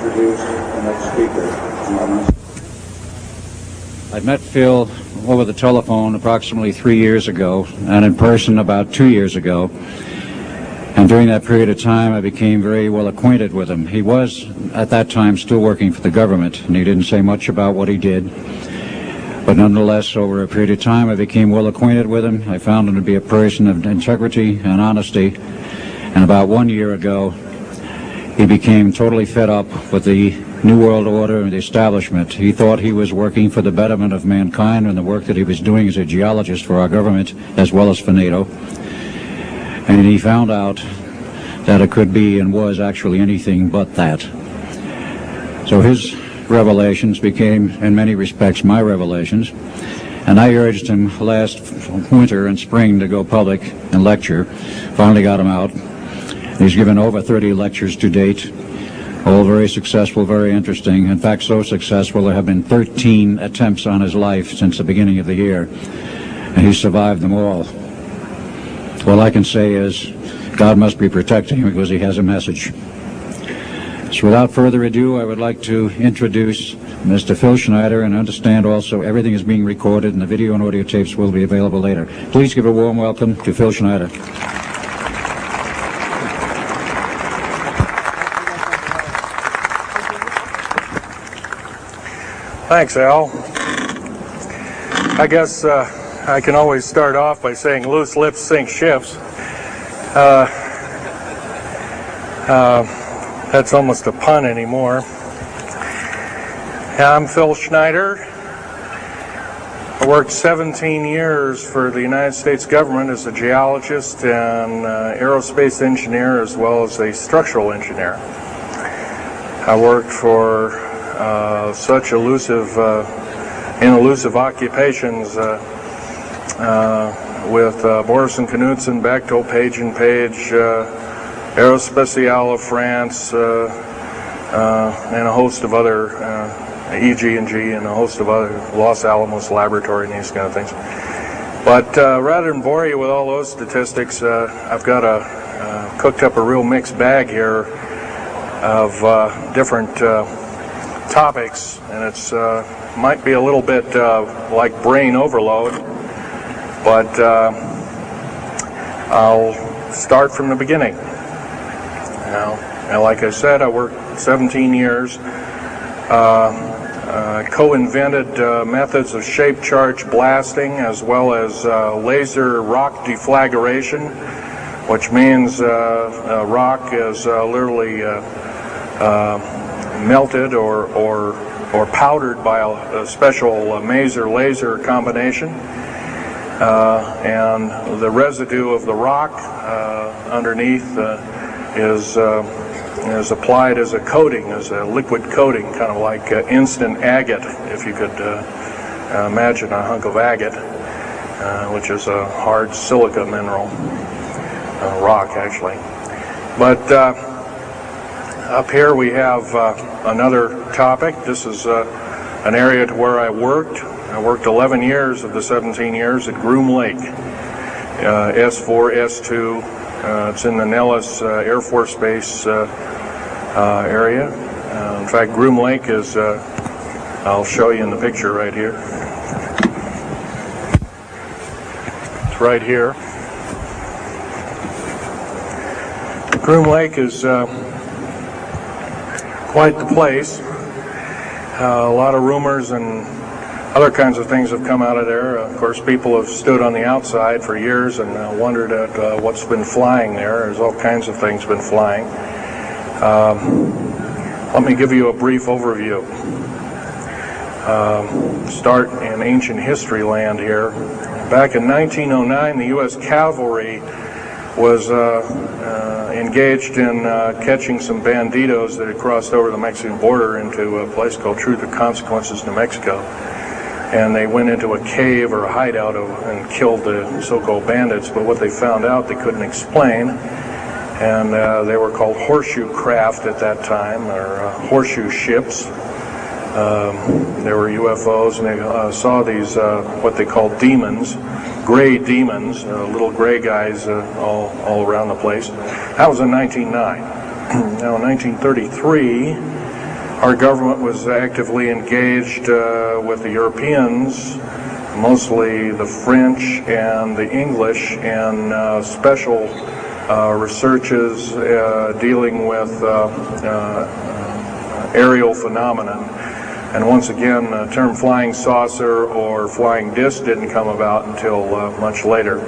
introduce the next speaker. I met Phil over the telephone approximately 3 years ago, and in person about 2 years ago. And during that period of time, I became very well acquainted with him. He was, at that time, still working for the government, and he didn't say much about what he did. But nonetheless, over a period of time, I became well acquainted with him. I found him to be a person of integrity and honesty. And about 1 year ago, he became totally fed up with the New World Order and the establishment. He thought he was working for the betterment of mankind and the work that he was doing as a geologist for our government as well as for NATO. And he found out that it could be and was actually anything but that. So his revelations became, in many respects, my revelations. And I urged him last winter and spring to go public and lecture. Finally got him out. He's given over 30 lectures to date, all very successful, very interesting. In fact, so successful there have been 13 attempts on his life since the beginning of the year, and he's survived them all. All I can say is God must be protecting him because he has a message. So without further ado, I would like to introduce Mr. Phil Schneider, and understand also everything is being recorded and the video and audio tapes will be available later. Please give a warm welcome to Phil Schneider. Thanks, Al. I guess I can always start off by saying loose lips sink ships. That's almost a pun anymore. I'm Phil Schneider. I worked 17 years for the United States government as a geologist and aerospace engineer as well as a structural engineer. I worked for such elusive occupations with Boris and Knudsen, Bechtel, Page and Page, Aerospatiale of France, and a host of other EG&G and a host of other Los Alamos Laboratory and these kind of things. But rather than bore you with all those statistics, I've got cooked up a real mixed bag here of different topics, and it's might be a little bit like brain overload, but I'll start from the beginning. Now, like I said, I worked 17 years, co-invented methods of shape charge blasting as well as laser rock deflagration, which means rock is literally melted or powdered by a special Maser laser combination, and the residue of the rock underneath is applied as a coating, as a liquid coating, kind of like instant agate, if you could imagine a hunk of agate, which is a hard silica mineral, rock actually. But up here we have another topic. This is an area to where I worked. I worked 11 years of the 17 years at Groom Lake, S4, S2. It's in the Nellis Air Force Base area. In fact, Groom Lake is, I'll show you in the picture right here. It's right here. Groom Lake is quite the place. A lot of rumors and other kinds of things have come out of there. Of course, people have stood on the outside for years and wondered at what's been flying there. There's all kinds of things been flying. Let me give you a brief overview. Start in ancient history land here. Back in 1909, the U.S. cavalry was engaged in catching some banditos that had crossed over the Mexican border into a place called Truth or Consequences, New Mexico. And they went into a cave or a hideout and killed the so-called bandits, but what they found out they couldn't explain, and they were called horseshoe craft at that time, or horseshoe ships. There were UFOs, and they saw these, what they called demons, gray demons, little gray guys all around the place. That was in 1909. Now in 1933, our government was actively engaged with the Europeans, mostly the French and the English, in special researches dealing with aerial phenomenon. And once again, the term flying saucer or flying disc didn't come about until much later,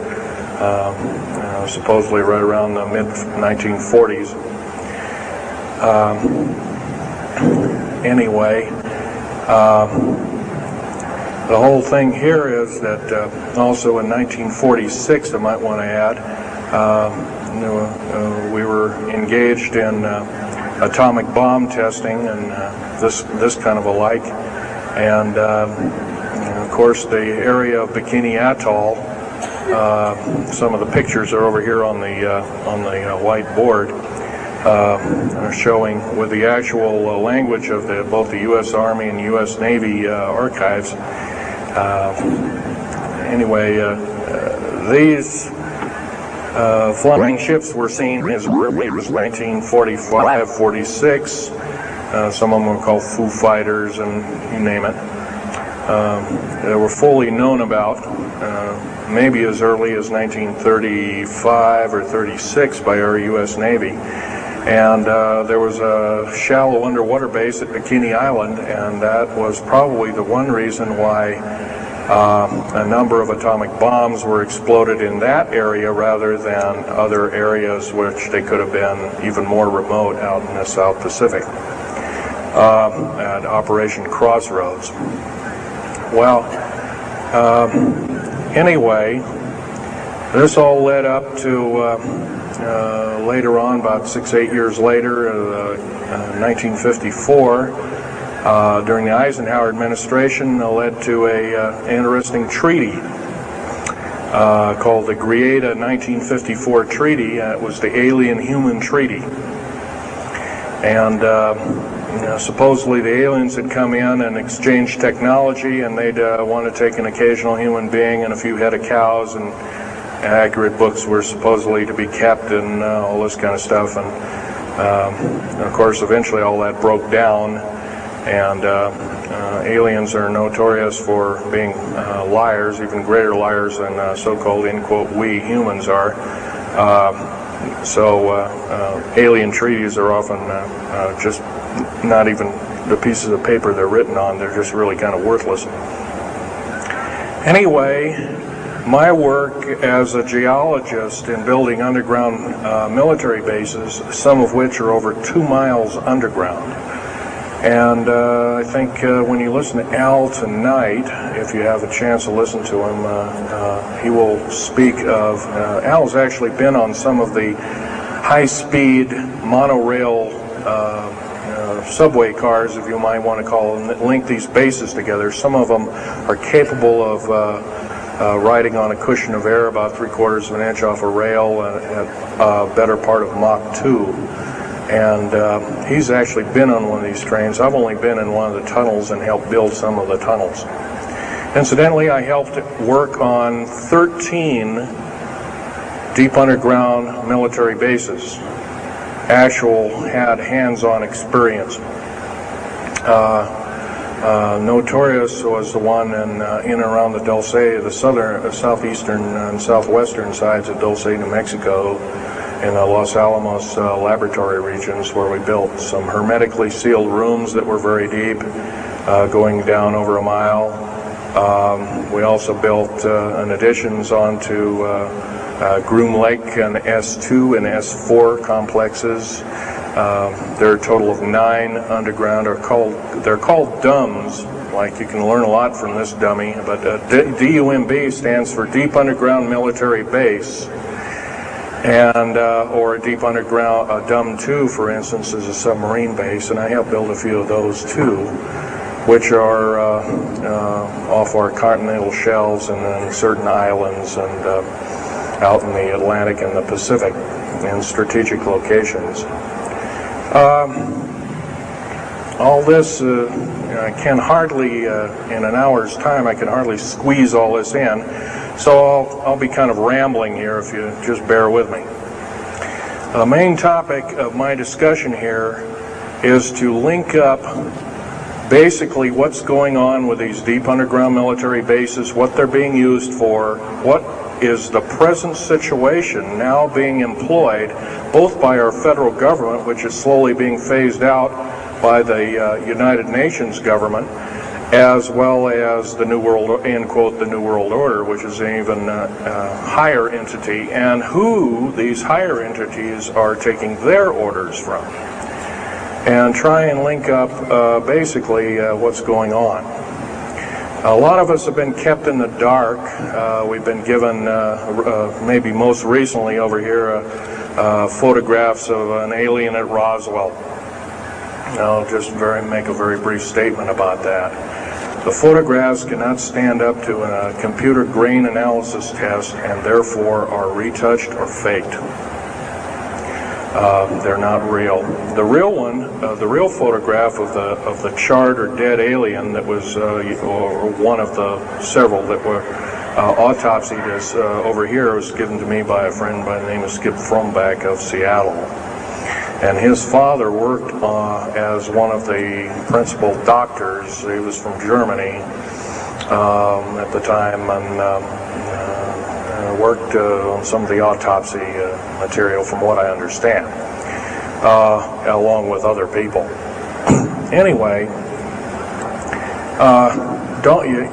supposedly right around the mid-1940s. Anyway, the whole thing here is that also in 1946, I might want to add, we were engaged in atomic bomb testing and this kind of a like, and of course the area of Bikini Atoll. Some of the pictures are over here on the white board, showing with the actual language of both the U.S. Army and U.S. Navy archives. Anyway, these flying ships were seen as early as 1945, 46. Some of them were called Foo Fighters, and you name it. They were fully known about, maybe as early as 1935 or 36 by our U.S. Navy. And there was a shallow underwater base at Bikini Island, and that was probably the one reason why a number of atomic bombs were exploded in that area rather than other areas which they could have been even more remote out in the South Pacific at Operation Crossroads. Well, anyway, this all led up to later on, about 6-8 years later, 1954, during the Eisenhower administration, led to an interesting treaty called the Greada 1954 Treaty. It was the Alien-Human Treaty. And supposedly the aliens had come in and exchanged technology, and they'd want to take an occasional human being and a few head of cows, and accurate books were supposedly to be kept, and all this kind of stuff. And of course, eventually all that broke down, and aliens are notorious for being liars, even greater liars than so-called, in quote, we humans are. So alien treaties are often just not even the pieces of paper they're written on, they're just really kind of worthless. Anyway, my work as a geologist in building underground military bases, some of which are over 2 miles underground. And I think when you listen to Al tonight, if you have a chance to listen to him, he will speak of, Al's actually been on some of the high-speed monorail subway cars, if you might want to call them, that link these bases together. Some of them are capable of riding on a cushion of air about 3/4 of an inch off a rail at a better part of Mach 2. And he's actually been on one of these trains. I've only been in one of the tunnels and helped build some of the tunnels. Incidentally, I helped work on 13 deep underground military bases. Had hands-on experience. Notorious was the one in and around the Dulce, the southeastern and southwestern sides of Dulce, New Mexico, in the Los Alamos laboratory regions, where we built some hermetically sealed rooms that were very deep, going down over a mile. We also built additions onto Groom Lake and S2 and S4 complexes. There are a total of 9 underground. They're called DUMBs. Like, you can learn a lot from this dummy, but DUMB stands for Deep Underground Military Base. And or a deep underground, DUM-2, for instance, is a submarine base, and I helped build a few of those too, which are off our continental shelves and then certain islands and out in the Atlantic and the Pacific in strategic locations. All this, I can hardly, in an hour's time, I can hardly squeeze all this in. So I'll be kind of rambling here if you just bear with me. The main topic of my discussion here is to link up basically what's going on with these deep underground military bases, what they're being used for, what is the present situation now being employed both by our federal government, which is slowly being phased out by the United Nations government, as well as the New World, end quote, the New World Order, which is an even higher entity, and who these higher entities are taking their orders from, and try and link up basically what's going on. A lot of us have been kept in the dark. We've been given, maybe most recently over here, photographs of an alien at Roswell. I'll just make a very brief statement about that. The photographs cannot stand up to a computer grain analysis test and therefore are retouched or faked. They're not real. The real one, the real photograph of the charred or dead alien that was or one of the several that were autopsied is over here, was given to me by a friend by the name of Skip Frombach of Seattle. And his father worked as one of the principal doctors. He was from Germany at the time, and worked on some of the autopsy material, from what I understand, along with other people. Anyway,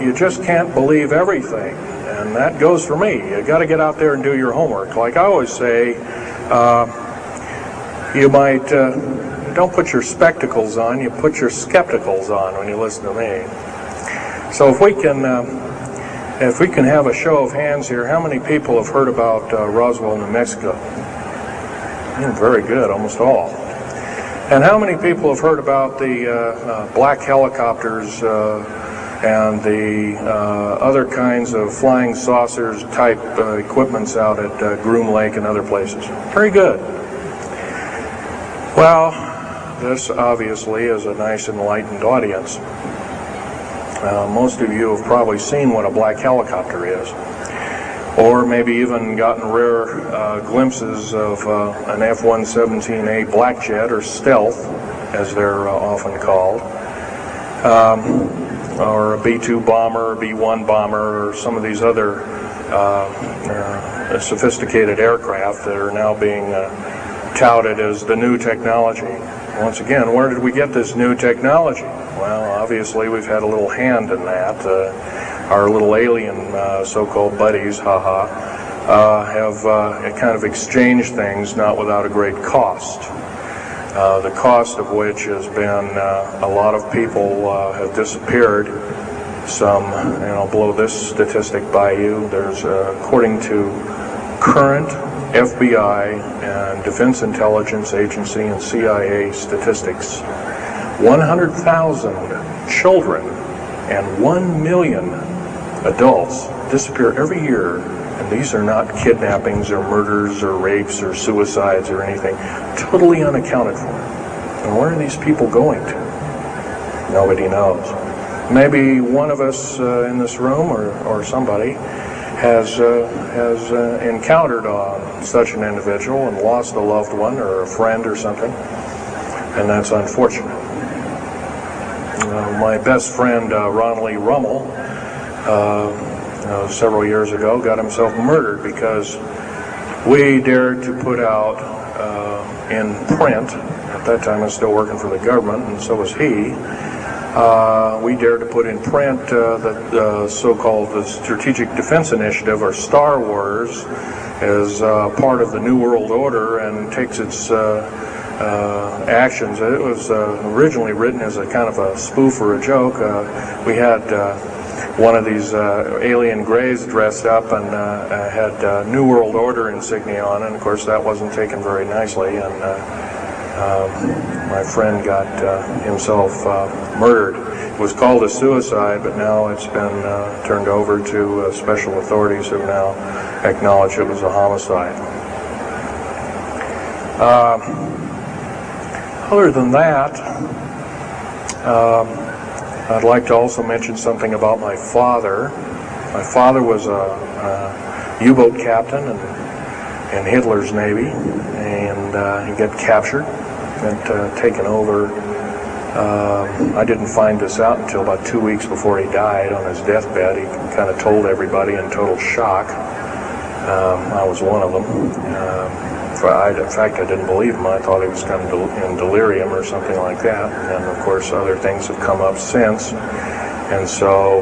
you just can't believe everything, and that goes for me. You got to get out there and do your homework. Like I always say, you might don't put your spectacles on, you put your skepticals on when you listen to me. So if we can have a show of hands here, how many people have heard about Roswell, New Mexico? Very good, almost all. And how many people have heard about the black helicopters and the other kinds of flying saucers type equipments out at Groom Lake and other places? Very good. Well, this obviously is a nice enlightened audience. Most of you have probably seen what a black helicopter is, or maybe even gotten rare glimpses of an F-117A black jet, or stealth, as they're often called, or a B-2 bomber, or B-1 bomber, or some of these other sophisticated aircraft that are now being touted as the new technology. Once again, where did we get this new technology? Well, obviously we've had a little hand in that. Our little alien so-called buddies, have kind of exchanged things, not without a great cost. The cost of which has been a lot of people have disappeared. Some, and I'll blow this statistic by you. There's, according to current FBI and Defense Intelligence Agency and CIA statistics, 100,000 children and 1 million adults disappear every year, and these are not kidnappings or murders or rapes or suicides or anything, totally unaccounted for. And where are these people going to? Nobody knows. Maybe one of us in this room or somebody has encountered such an individual and lost a loved one or a friend or something, and that's unfortunate. My best friend, Ron Lee Rummel, several years ago got himself murdered because we dared to put out in print, at that time I was still working for the government, and so was he, we dared to put in print the so-called the Strategic Defense Initiative, or Star Wars, as part of the New World Order, and takes its actions. It was originally written as a kind of a spoof or a joke. We had one of these alien greys dressed up and had New World Order insignia on, and of course that wasn't taken very nicely, and my friend got himself murdered. It was called a suicide, but now it's been turned over to special authorities who now acknowledge it was a homicide. Other than that, I'd like to also mention something about my father. My father was a U-boat captain in Hitler's Navy, and he got captured had taken over. I didn't find this out until about 2 weeks before he died on his deathbed. He kind of told everybody in total shock. I was one of them. In fact, I didn't believe him. I thought he was kind of in delirium or something like that. And of course, other things have come up since. And so,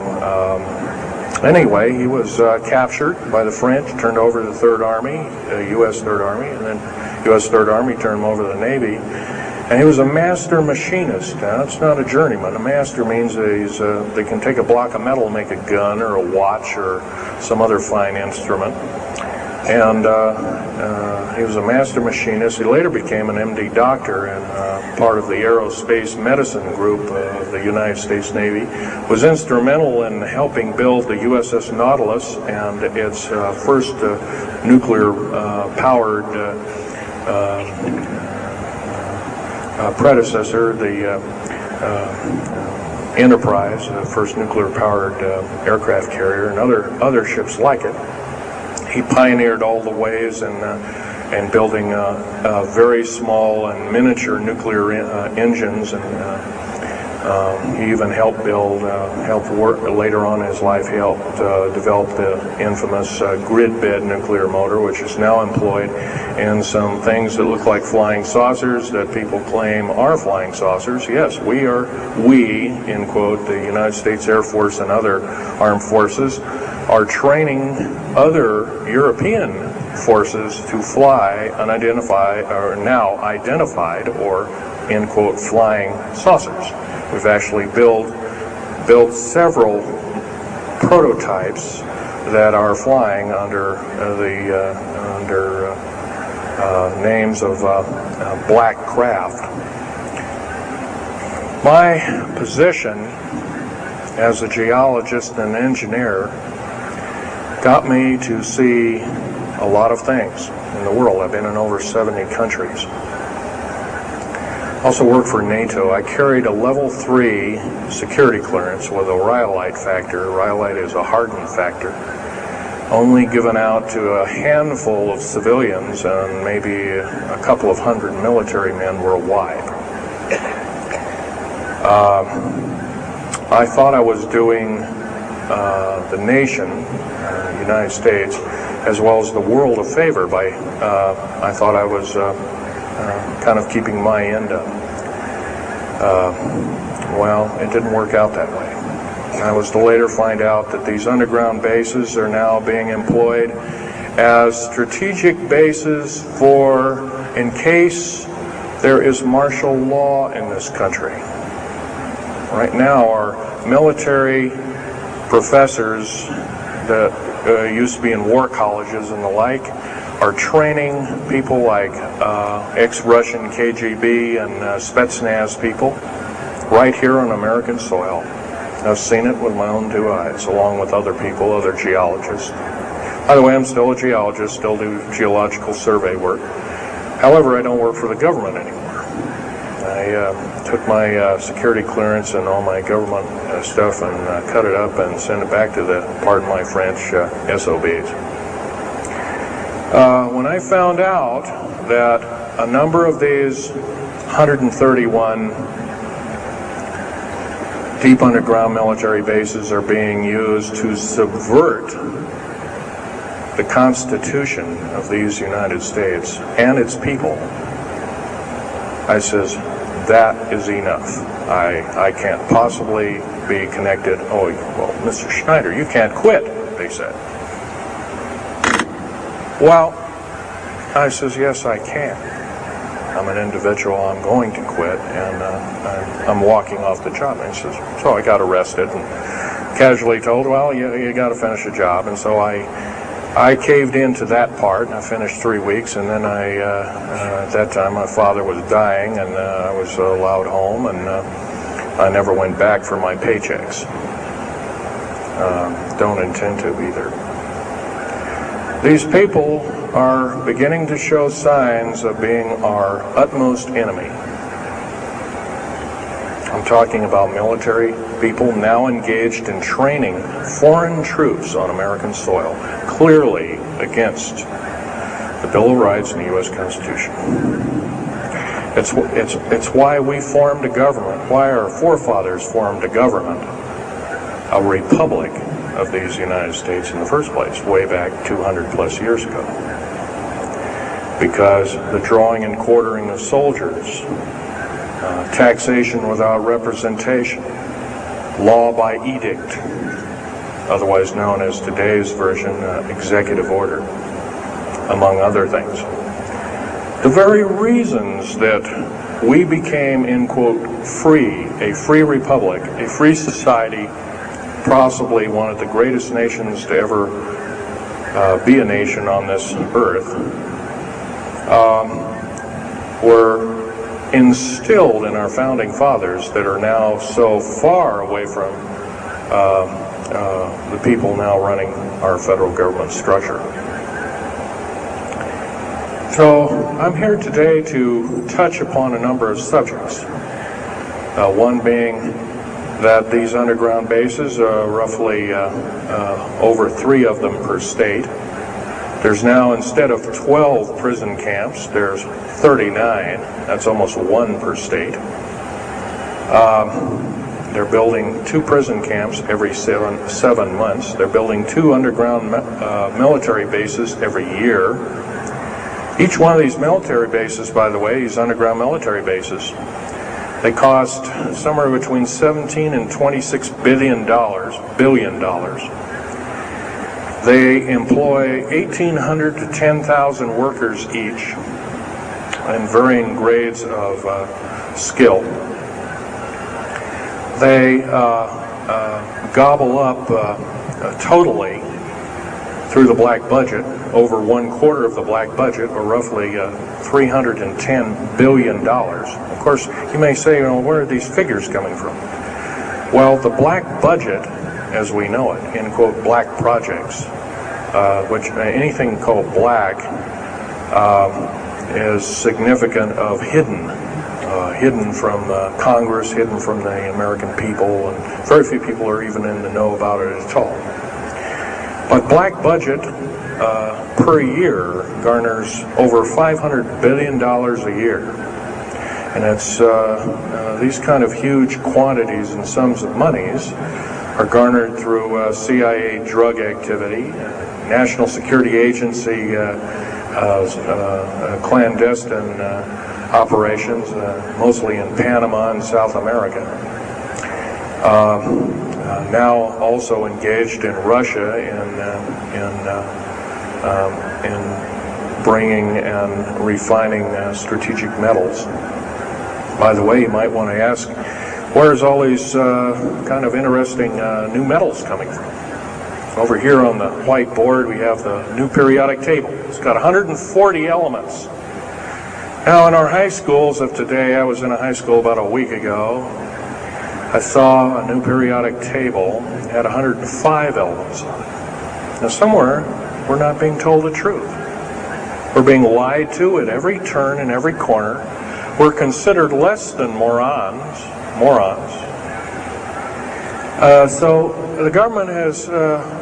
anyway, he was captured by the French, turned over to the Third Army, U.S. Third Army, and then U.S. Third Army turned him over to the Navy. And he was a master machinist. Now, it's not a journeyman. A master means they can take a block of metal and make a gun or a watch or some other fine instrument. And he was a master machinist. He later became an MD doctor and part of the aerospace medicine group of the United States Navy. Was instrumental in helping build the USS Nautilus and its first nuclear-powered predecessor, the Enterprise, the first nuclear-powered aircraft carrier, and other ships like it. He pioneered all the ways in building very small and miniature nuclear engines, and he even helped work later on in his life. He helped develop the infamous grid bed nuclear motor, which is now employed in some things that look like flying saucers that people claim are flying saucers. Yes, we, in quote, the United States Air Force and other armed forces, are training other European forces to fly unidentified, or now identified, or, in quote, flying saucers. We've actually built several prototypes that are flying under names of black craft. My position as a geologist and engineer got me to see a lot of things in the world. I've been in over 70 countries. Also worked for NATO. I carried a level 3 security clearance with a rhyolite factor. Rhyolite is a hardened factor, only given out to a handful of civilians and maybe a couple of hundred military men worldwide. I thought I was doing the nation, the United States, as well as the world a favor by, I thought I was kind of keeping my end up. Well, it didn't work out that way. I was to later find out that these underground bases are now being employed as strategic bases for, in case there is martial law in this country. Right now, our military professors that used to be in war colleges and the like are training people like ex-Russian KGB and Spetsnaz people right here on American soil. I've seen it with my own 2 eyes, along with other people, other geologists. By the way, I'm still a geologist, still do geological survey work. However, I don't work for the government anymore. I took my security clearance and all my government stuff and cut it up and sent it back to the, pardon my French, SOBs. When I found out that a number of these 131 deep underground military bases are being used to subvert the Constitution of these United States and its people, I says, that is enough. I can't possibly be connected. Oh, well, Mr. Schneider, you can't quit, they said. Well, I says, yes, I can. I'm an individual, I'm going to quit, and I'm walking off the job. And he says, so I got arrested and casually told, well, you got to finish a job. And so I caved into that part, and I finished 3 weeks, and then at that time, my father was dying, and I was allowed home, and I never went back for my paychecks. Don't intend to either. These people are beginning to show signs of being our utmost enemy. I'm talking about military people now engaged in training foreign troops on American soil, clearly against the Bill of Rights and the U.S. Constitution. It's why we formed a government, why our forefathers formed a government, a republic of these United States in the first place, way back 200 plus years ago. Because the drawing and quartering of soldiers, taxation without representation, law by edict, otherwise known as today's version, executive order, among other things. The very reasons that we became, in quote, free, a free republic, a free society, possibly one of the greatest nations to ever be a nation on this earth, were instilled in our founding fathers that are now so far away from the people now running our federal government structure. So I'm here today to touch upon a number of subjects. One being that these underground bases are roughly over 3 of them per state. There's now, instead of 12 prison camps, there's 39. That's almost 1 per state. They're building 2 prison camps every 7 months. They're building 2 underground military bases every year. Each one of these military bases, by the way, these underground military bases, they cost somewhere between $17 and $26 billion. They employ 1,800 to 10,000 workers each in varying grades of skill. They gobble up totally through the black budget, over 1/4 of the black budget, or roughly $310 billion. Of course, you may say, well, where are these figures coming from? Well, the black budget, as we know it, in quote, black projects, which anything called black is significant of hidden from Congress, hidden from the American people, and very few people are even in the know about it at all. But black budget per year garners over $500 billion a year. And it's these kind of huge quantities and sums of monies are garnered through CIA drug activity, National Security Agency clandestine operations, mostly in Panama and South America. Now also engaged in Russia in bringing and refining strategic metals. By the way, you might want to ask, where's all these kind of interesting new metals coming from? Over here on the whiteboard we have the new periodic table. It's got 140 elements. Now in our high schools of today, I was in a high school about a week ago, I saw a new periodic table had 105 elements on it. Now somewhere we're not being told the truth. We're being lied to at every turn and every corner. We're considered less than morons. So the government has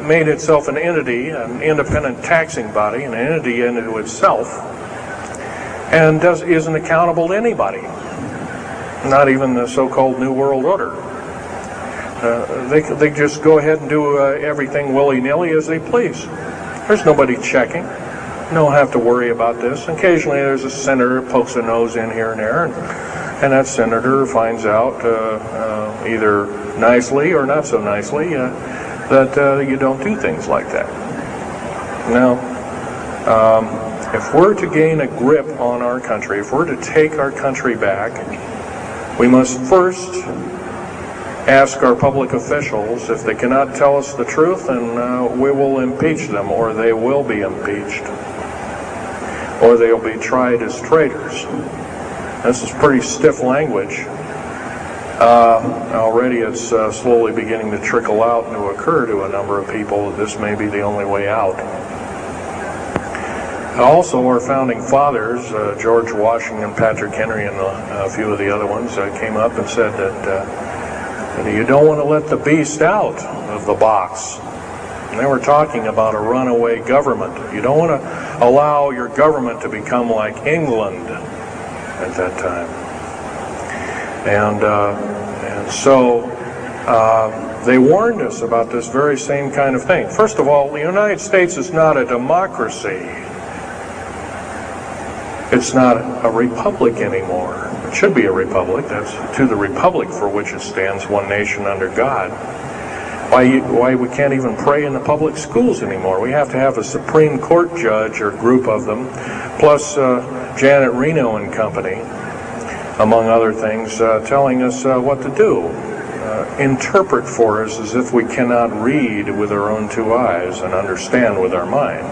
made itself an entity, an independent taxing body, an entity into itself, and isn't accountable to anybody, not even the so-called New World Order. They just go ahead and do everything willy-nilly as they please. There's nobody checking. You don't have to worry about this. Occasionally there's a senator who pokes a nose in here and there, and that senator finds out either nicely or not so nicely that you don't do things like that. Now, if we're to gain a grip on our country, if we're to take our country back, we must first ask our public officials if they cannot tell us the truth, and we will impeach them, or they will be impeached, or they'll be tried as traitors. This is pretty stiff language. Already it's slowly beginning to trickle out and to occur to a number of people that this may be the only way out. Also, our founding fathers, George Washington, Patrick Henry, and a few of the other ones, came up and said that you don't want to let the beast out of the box. And they were talking about a runaway government. You don't want to allow your government to become like England. at that time. And so they warned us about this very same kind of thing. First of all, the United States is not a democracy. It's not a republic anymore. It should be a republic. That's to the republic for which it stands, one nation under God. Why we can't even pray in the public schools anymore. We have to have a Supreme Court judge or group of them, plus Janet Reno and company, among other things, telling us what to do. Interpret for us as if we cannot read with our own two eyes and understand with our mind.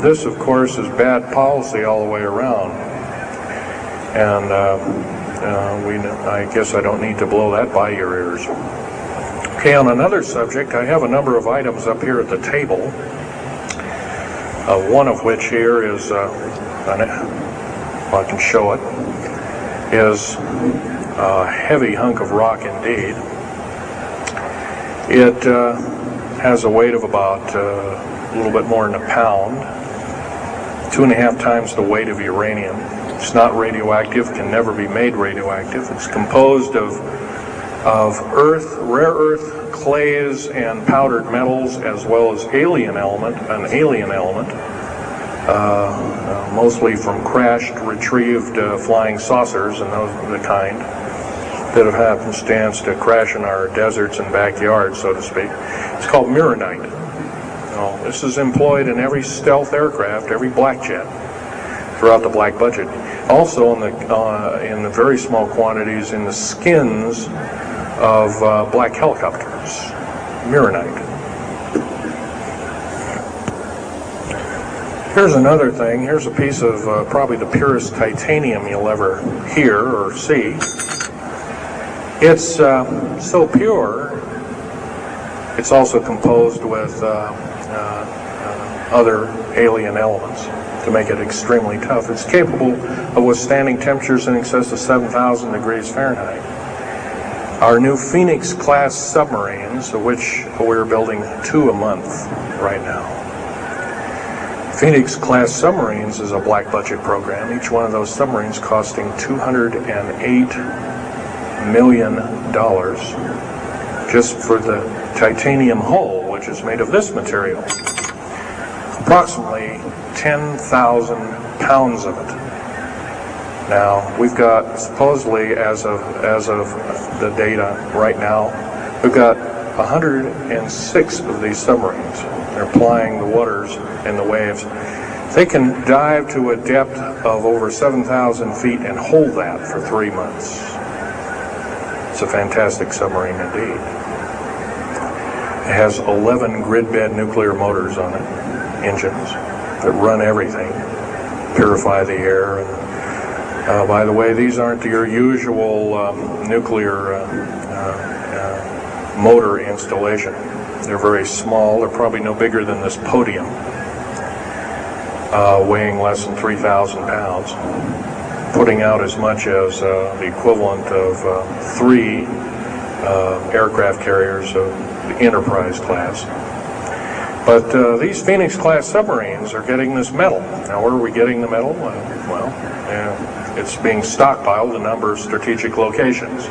This, of course, is bad policy all the way around. And I guess I don't need to blow that by your ears. Okay, on another subject, I have a number of items up here at the table. One of which here is, I can show it, is a heavy hunk of rock indeed. It has a weight of about a little bit more than a pound, 2.5 times the weight of uranium. It's not radioactive, can never be made radioactive. It's composed of earth, rare earth, clays, and powdered metals, as well as an alien element, mostly from crashed, retrieved flying saucers and those of the kind that have happenstance to crash in our deserts and backyards, so to speak. It's called Muronite. This is employed in every stealth aircraft, every black jet, throughout the black budget. Also in the very small quantities in the skins of black helicopters. Muronite. Here's another thing. Here's a piece of probably the purest titanium you'll ever hear or see. It's so pure, it's also composed with other alien elements to make it extremely tough. It's capable of withstanding temperatures in excess of 7,000 degrees Fahrenheit. Our new Phoenix-class submarines, of which we're building 2 a month right now. Phoenix-class submarines is a black budget program. Each one of those submarines costing $208 million just for the titanium hull, which is made of this material. Approximately 10,000 pounds of it. Now, we've got, supposedly, as of the data right now, we've got 106 of these submarines. They're plying the waters and the waves. They can dive to a depth of over 7,000 feet and hold that for 3 months. It's a fantastic submarine indeed. It has 11 grid-bed nuclear motors on it, engines, that run everything, purify the air. And, by the way, these aren't your usual nuclear motor installation. They're very small. They're probably no bigger than this podium, weighing less than 3,000 pounds, putting out as much as the equivalent of 3 aircraft carriers of the Enterprise class. But these Phoenix-class submarines are getting this metal. Now, where are we getting the metal? It's being stockpiled in a number of strategic locations.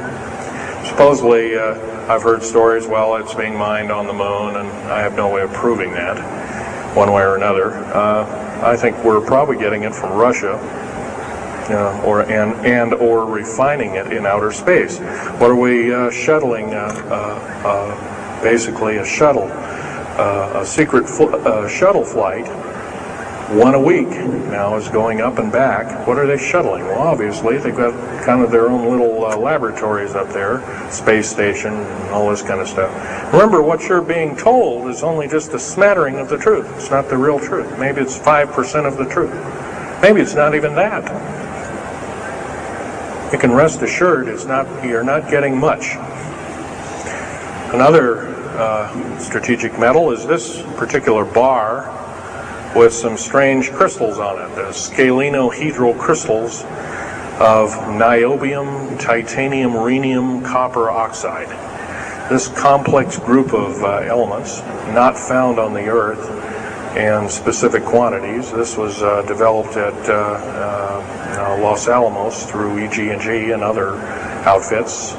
Supposedly, I've heard stories, well, it's being mined on the moon, and I have no way of proving that, one way or another. I think we're probably getting it from Russia, or refining it in outer space. What are we shuttling? Basically, a shuttle, a secret shuttle flight. 1 a week now is going up and back. What are they shuttling? Well, obviously, they've got kind of their own little laboratories up there, space station, and all this kind of stuff. Remember, what you're being told is only just a smattering of the truth. It's not the real truth. Maybe it's 5% of the truth. Maybe it's not even that. You can rest assured you're not getting much. Another strategic metal is this particular bar with some strange crystals on it, the scalenohedral crystals of niobium, titanium, rhenium, copper oxide. This complex group of elements, not found on the Earth, in specific quantities. This was developed at Los Alamos through EG&G and other outfits.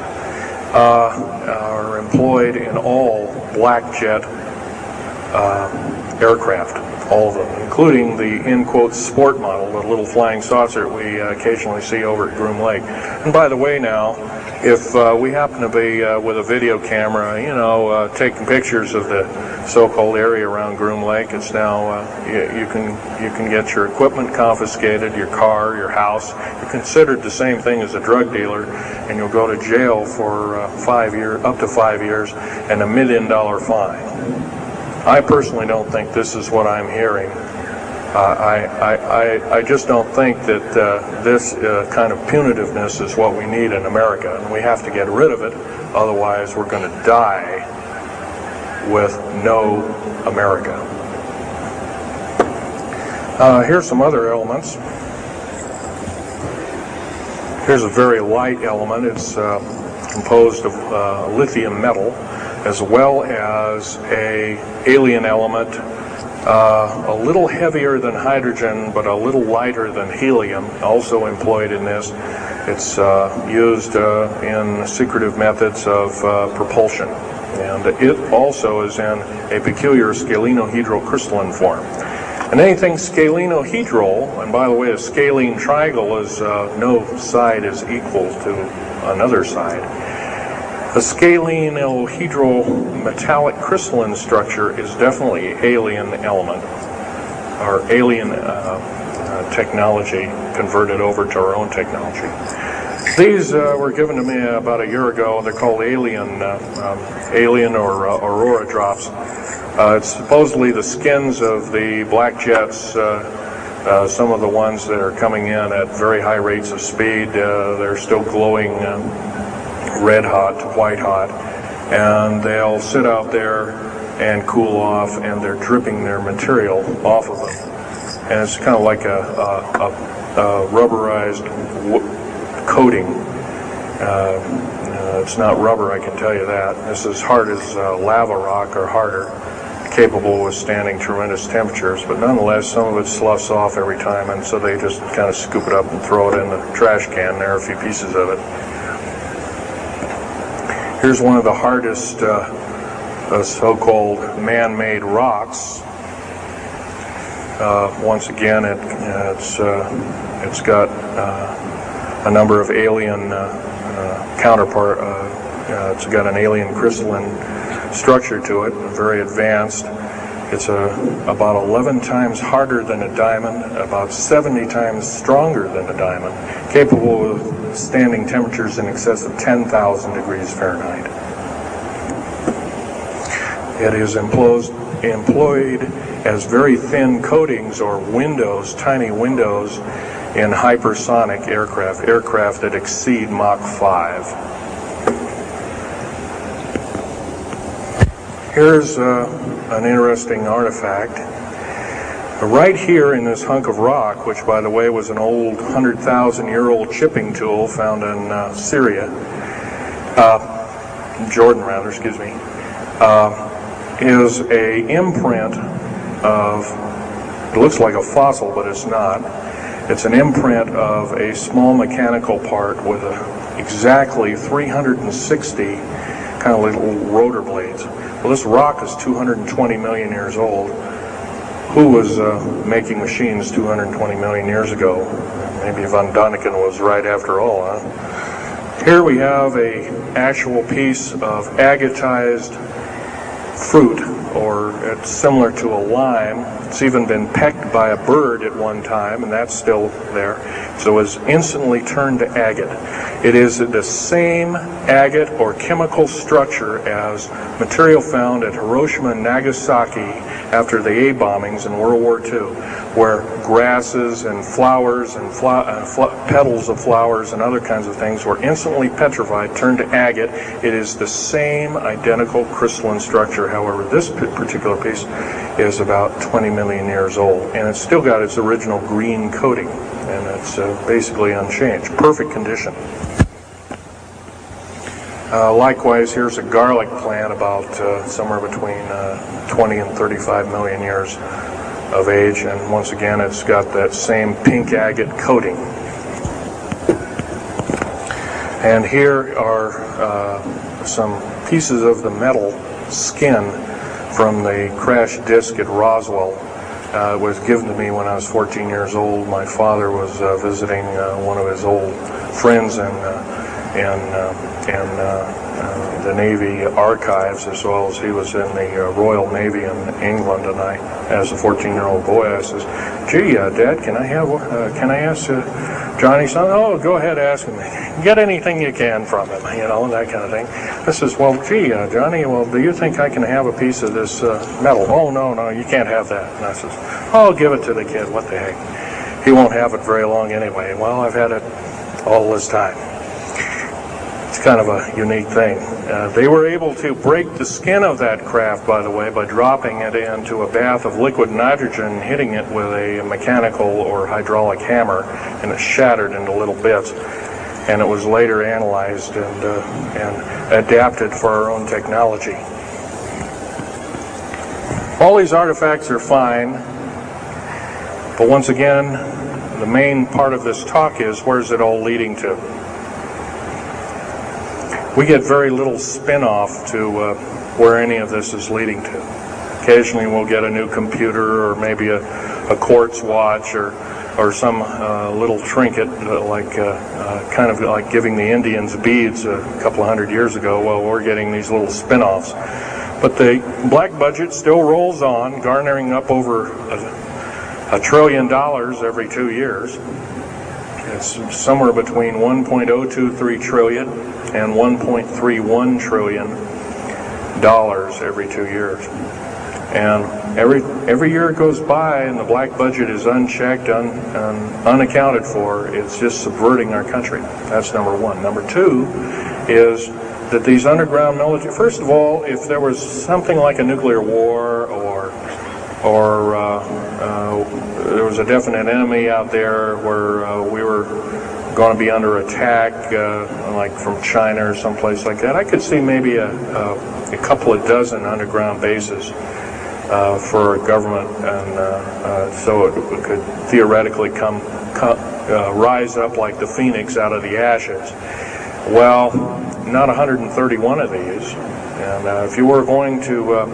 Are employed in all black jet aircraft, all of them, including the, in quotes, sport model, the little flying saucer we occasionally see over at Groom Lake. And by the way now, if we happen to be with a video camera, taking pictures of the so-called area around Groom Lake, it's now, you can get your equipment confiscated, your car, your house. You're considered the same thing as a drug dealer, and you'll go to jail for up to 5 years, and $1 million fine. I personally don't think this is what I'm hearing. I just don't think that this kind of punitiveness is what we need in America, and we have to get rid of it. Otherwise, we're going to die with no America. Here's some other elements. Here's a very light element. It's composed of lithium metal, as well as an alien element, a little heavier than hydrogen, but a little lighter than helium, also employed in this. It's used in secretive methods of propulsion. And it also is in a peculiar scalenohedral crystalline form. And anything scalenohedral, and by the way, a scalene triangle is no side is equal to another side. A scalenohedral metallic crystalline structure is definitely an alien element, or alien technology converted over to our own technology. These were given to me about a year ago. They're called alien or aurora drops. It's supposedly the skins of the black jets, some of the ones that are coming in at very high rates of speed. They're still glowing red hot to white hot, and they'll sit out there and cool off, and they're dripping their material off of them. And it's kind of like a rubberized coating. It's not rubber, I can tell you that. This is hard as lava rock, or harder, capable of withstanding tremendous temperatures, but nonetheless some of it sloughs off every time, and so they just kind of scoop it up and throw it in the trash can. There are a few pieces of it. Here's one of the hardest so-called man-made rocks. Once again, it's got a number of alien counterpart. It's got an alien crystalline structure to it, very advanced. It's about 11 times harder than a diamond, about 70 times stronger than a diamond, capable of standing temperatures in excess of 10,000 degrees Fahrenheit. It is employed as very thin coatings or windows, tiny windows, in hypersonic aircraft that exceed Mach 5. Here's an interesting artifact. Right here in this hunk of rock, which by the way was an old 100,000-year-old chipping tool found in Syria, Jordan rather, excuse me, is a imprint of, it looks like a fossil, but it's not. It's an imprint of a small mechanical part with exactly 360 kind of little rotor blades. Well, this rock is 220 million years old. Who was making machines 220 million years ago? Maybe von Däniken was right after all, huh? Here we have a actual piece of agatized fruit, or it's similar to a lime. It's even been pecked by a bird at one time, and that's still there. So it was instantly turned to agate. It is the same agate or chemical structure as material found at Hiroshima and Nagasaki after the A bombings in World War II, where grasses and flowers and petals of flowers and other kinds of things were instantly petrified, turned to agate. It is the same identical crystalline structure. However, this particular piece is about 20 million years old, and it's still got its original green coating, and it's basically unchanged. Perfect condition. Likewise, here's a garlic plant about somewhere between 20 and 35 million years of age, and once again it's got that same pink agate coating. And here are some pieces of the metal skin from the crash disk at Roswell. It was given to me when I was 14 years old. My father was visiting one of his old friends in the Navy archives, as well as he was in the Royal Navy in England. And I, as a 14-year-old boy, I says, "Gee, Dad, can I ask Johnny something?" "Oh, go ahead, ask him. Get anything you can from him," that kind of thing. I says, "Well, gee, Johnny, well, do you think I can have a piece of this metal?" "Oh, no, you can't have that." And I says, "Oh, give it to the kid. What the heck? He won't have it very long anyway." Well, I've had it all this time. It's kind of a unique thing. They were able to break the skin of that craft, by the way, by dropping it into a bath of liquid nitrogen, hitting it with a mechanical or hydraulic hammer, and it shattered into little bits. And it was later analyzed and adapted for our own technology. All these artifacts are fine, but once again, the main part of this talk is, where's it all leading to? We get very little spin-off to where any of this is leading to. Occasionally we'll get a new computer, or maybe a quartz watch, or some little trinket, kind of like giving the Indians beads a couple of hundred years ago. Well, we're getting these little spin-offs. But the black budget still rolls on, garnering up over $1 trillion every 2 years. It's somewhere between 1.023 trillion and 1.31 trillion dollars every 2 years. And every year it goes by and the black budget is unchecked, unaccounted for, it's just subverting our country. That's number one. Number two is that these underground military, first of all, if there was something like a nuclear war or there was a definite enemy out there where we were going to be under attack, like from China or someplace like that, I could see maybe a couple of dozen underground bases for a government, and so it could theoretically rise up like the phoenix out of the ashes. Well, not 131 of these, and if you were going to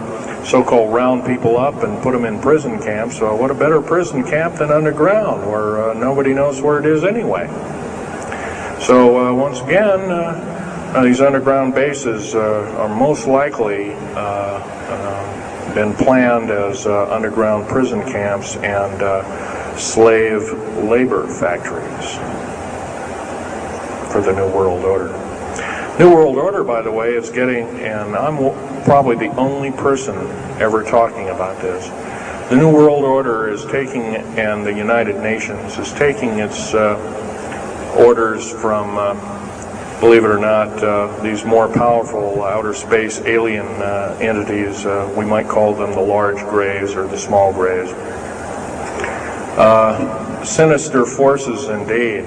so-called round people up and put them in prison camps, what a better prison camp than underground, where nobody knows where it is anyway. So once again, these underground bases are most likely been planned as underground prison camps and slave labor factories for the New World Order. New World Order, by the way, is getting, and I'm probably the only person ever talking about this, the New World Order is taking, and the United Nations is taking its orders from, believe it or not, these more powerful outer space alien entities. We might call them the large grays or the small grays. Sinister forces indeed.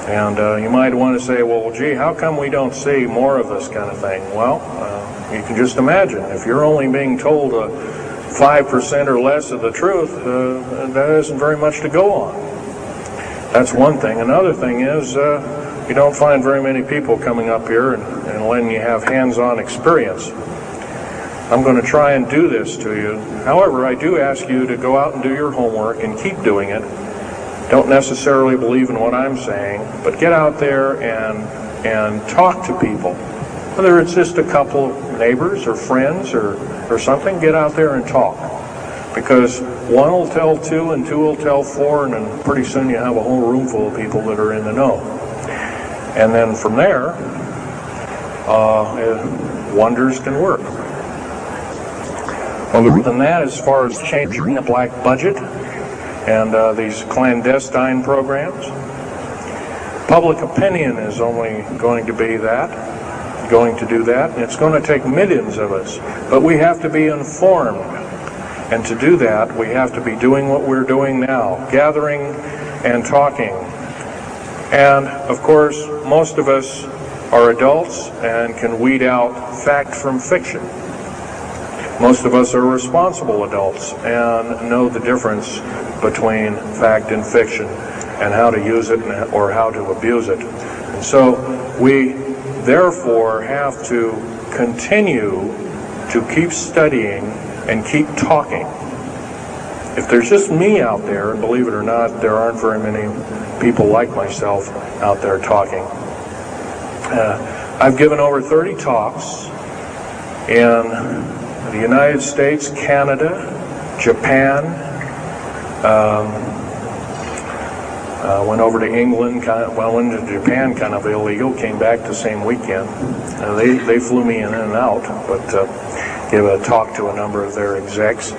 And you might want to say, well, gee, how come we don't see more of this kind of thing? Well, you can just imagine. If you're only being told 5% or less of the truth, that isn't very much to go on. That's one thing. Another thing is you don't find very many people coming up here and letting you have hands-on experience. I'm going to try and do this to you. However, I do ask you to go out and do your homework and keep doing it. Don't necessarily believe in what I'm saying, but get out there and talk to people. Whether it's just a couple of neighbors or friends or something, get out there and talk. Because one will tell two and two will tell four, and then pretty soon you have a whole room full of people that are in the know. And then from there, wonders can work. Other than that, as far as changing the black budget, and these clandestine programs, public opinion is only going to do that, and it's going to take millions of us. But we have to be informed, and to do that, we have to be doing what we're doing now, gathering and talking. And, of course, most of us are adults and can weed out fact from fiction. Most of us are responsible adults and know the difference between fact and fiction and how to use it or how to abuse it. And so we therefore have to continue to keep studying and keep talking. If there's just me out there, and believe it or not, there aren't very many people like myself out there talking. I've given over 30 talks in the United States, Canada, Japan, went over to England, went into Japan kind of illegal, came back the same weekend. They flew me in and out, but gave a talk to a number of their execs,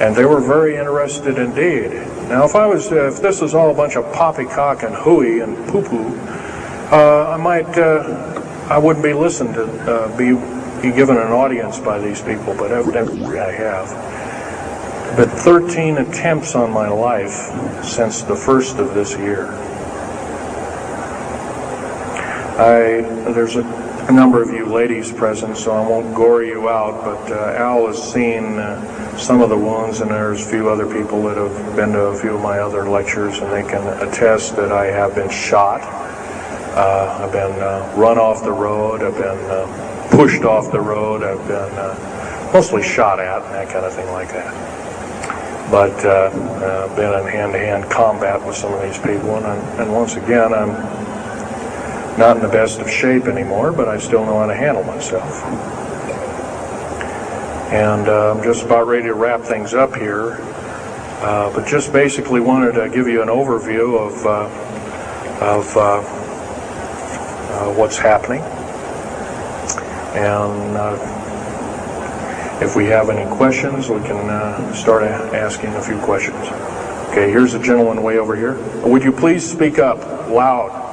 and they were very interested indeed. Now, if this was all a bunch of poppycock and hooey and poo-poo, I wouldn't be listened to, be given an audience by these people, but evidently I have. But 13 attempts on my life since the first of this year. There's a number of you ladies present, so I won't gore you out, but Al has seen some of the wounds, and there's a few other people that have been to a few of my other lectures, and they can attest that I have been shot. I've been run off the road, I've been pushed off the road, I've been mostly shot at and that kind of thing like that. But been in hand-to-hand combat with some of these people, and once again, I'm not in the best of shape anymore, but I still know how to handle myself. And I'm just about ready to wrap things up here, but just basically wanted to give you an overview of what's happening. And if we have any questions, we can start asking a few questions. Okay, here's a gentleman way over here. Would you please speak up loud?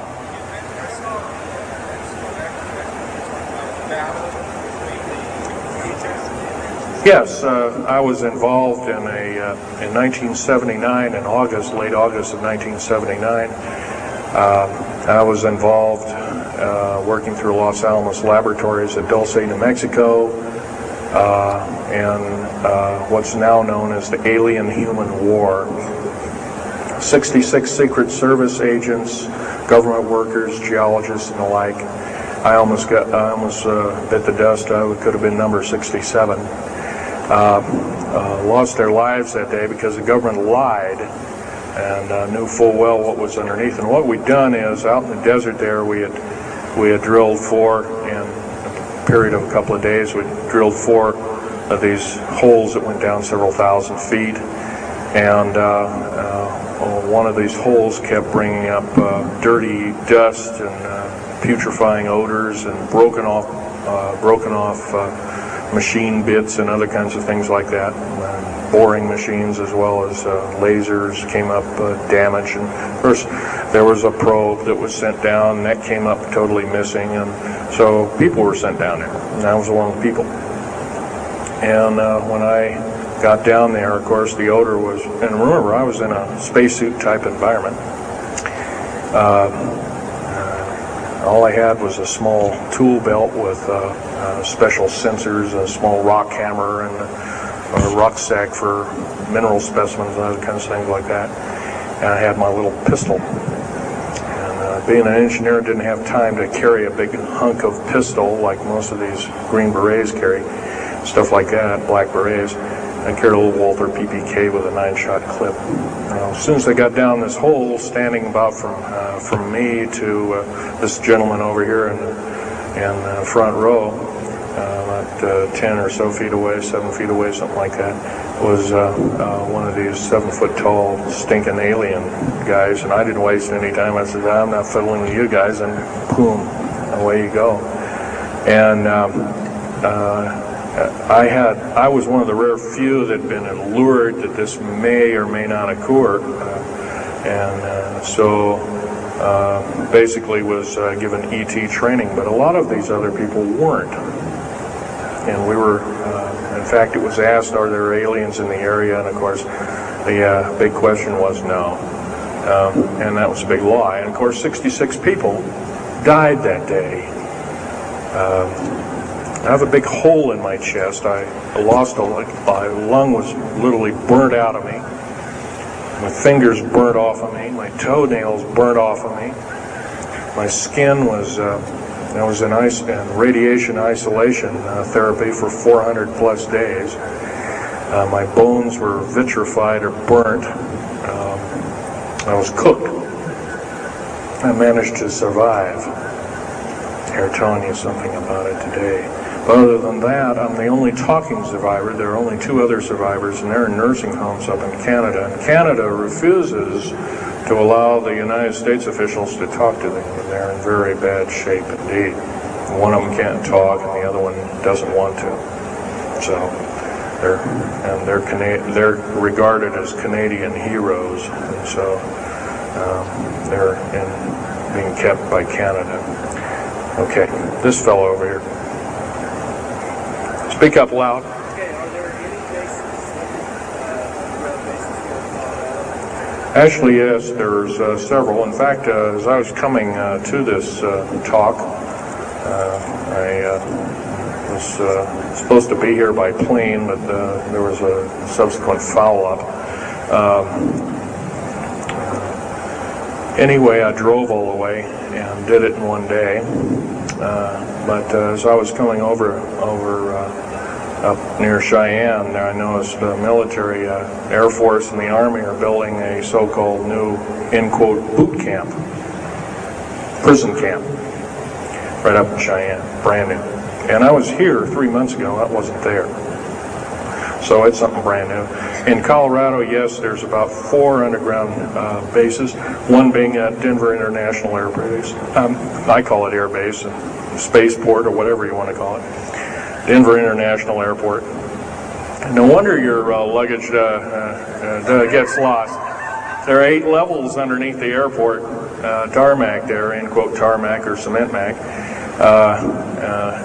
Yes, I was involved in in 1979, in August, late August of 1979. I was involved working through Los Alamos Laboratories at Dulce, New Mexico, and what's now known as the Alien-Human War. 66 Secret Service agents, government workers, geologists, and the like. I almost bit the dust. I could have been number 67. Lost their lives that day because the government lied and knew full well what was underneath. And what we'd done is, out in the desert there, we had drilled in a period of a couple of days, we drilled 4 of these holes that went down several thousand feet, and one of these holes kept bringing up dirty dust and putrefying odors and broken off machine bits and other kinds of things like that. Boring machines as well as lasers came up damaged. And of course, there was a probe that was sent down, and that came up totally missing. And so people were sent down there, and I was one of the people. And when I got down there, of course, the odor was, and remember, I was in a spacesuit type environment. All I had was a small tool belt with special sensors, a small rock hammer, and a rucksack for mineral specimens and other kinds of things like that. And I had my little pistol. And being an engineer, didn't have time to carry a big hunk of pistol like most of these Green Berets carry, stuff like that, black berets. I carried a little Walther PPK with a 9-shot clip. As soon as I got down this hole, standing about from me to this gentleman over here in the front row, about 10 or so feet away, 7 feet away, something like that, was one of these 7-foot-tall stinking alien guys. And I didn't waste any time. I said, I'm not fiddling with you guys, and boom, away you go. And I was one of the rare few that had been allured that this may or may not occur, and so basically was given ET training, but a lot of these other people weren't. And we were, in fact, it was asked, are there aliens in the area? And of course, the big question was no. And that was a big lie. And of course, 66 people died that day. I have a big hole in my chest. I lost a lung. My lung was literally burnt out of me. My fingers burnt off of me. My toenails burnt off of me. My skin was, I was in radiation isolation therapy for 400 plus days. My bones were vitrified or burnt. I was cooked. I managed to survive. Here, telling you something about it today. But other than that, I'm the only talking survivor. There are only 2 other survivors, and they're in nursing homes up in Canada. And Canada refuses to allow the United States officials to talk to them. And they're in very bad shape indeed. One of them can't talk, and the other one doesn't want to. So they're regarded as Canadian heroes, and so they're being kept by Canada. Okay, this fellow over here. Speak up loud. Okay, are there any bases, Actually, yes, there's several. In fact, as I was coming to this talk, I was supposed to be here by plane, but there was a subsequent foul-up. Anyway, I drove all the way and did it in one day. But as I was coming over up near Cheyenne, I noticed the military, Air Force and the Army are building a so-called new, in quote, boot camp, prison camp, right up in Cheyenne, brand new. And I was here 3 months ago, I wasn't there. So it's something brand new. In Colorado, yes, there's about 4 underground bases, one being at Denver International Air Base. I call it Air Base, Spaceport, or whatever you want to call it. Denver International Airport. No wonder your luggage gets lost. There are 8 levels underneath the airport, tarmac there, in quote, tarmac or cement mac.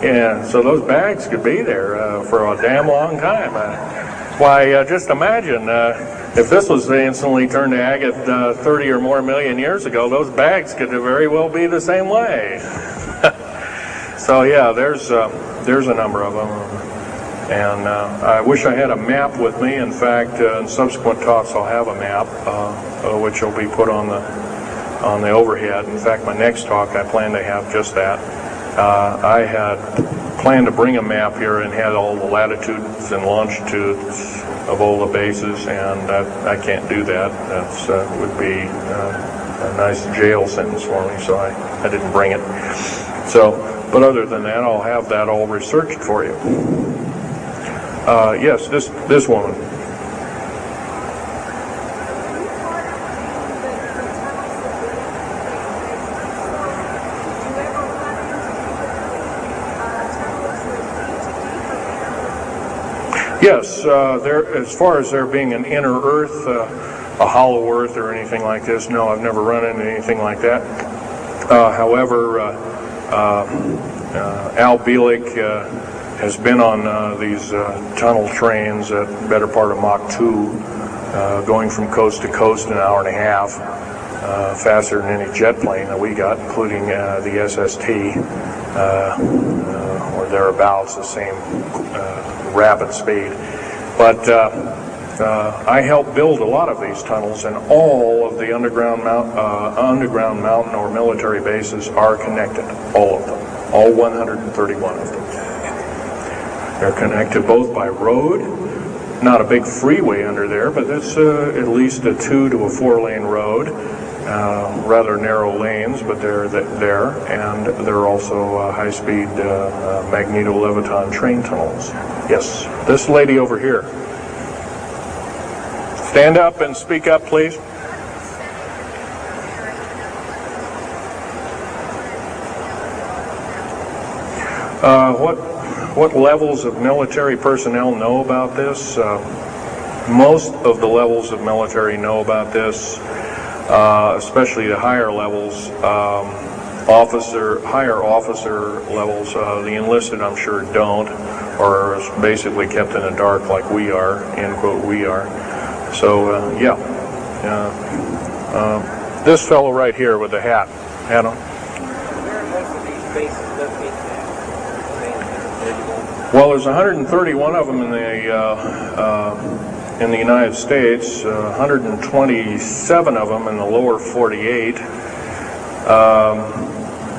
And so those bags could be there for a damn long time. Why, just imagine, if this was instantly turned to agate 30 or more million years ago, those bags could very well be the same way. So yeah, there's a number of them. And I wish I had a map with me. In fact, in subsequent talks I'll have a map, which will be put on the overhead. In fact, my next talk I plan to have just that. I had planned to bring a map here and had all the latitudes and longitudes of all the bases, and I can't do that. That would be a nice jail sentence for me, so I didn't bring it. So, but other than that, I'll have that all researched for you. Yes, this woman. Yes, as far as there being an inner Earth, a hollow Earth or anything like this, no, I've never run into anything like that. However, Al Bielek has been on these tunnel trains at the better part of Mach 2, going from coast to coast in an hour and a half, faster than any jet plane that we got, including the SST, or thereabouts, the same rapid speed. But I helped build a lot of these tunnels, and all of the underground mountain or military bases are connected, all of them, all 131 of them. They're connected both by road, not a big freeway under there, but it's at least a 2 to a 4 lane road, rather narrow lanes, but they're there, and they're also high-speed magneto-leviton train tunnels. Yes, this lady over here. Stand up and speak up, please. What levels of military personnel know about this? Most of the levels of military know about this, especially the higher levels, higher officer levels. The enlisted, I'm sure, don't, or is basically kept in the dark like we are, end quote, we are. So, yeah. This fellow right here with the hat, Adam. Where are most of these bases located at? Well, there's 131 of them in the United States, 127 of them in the lower 48.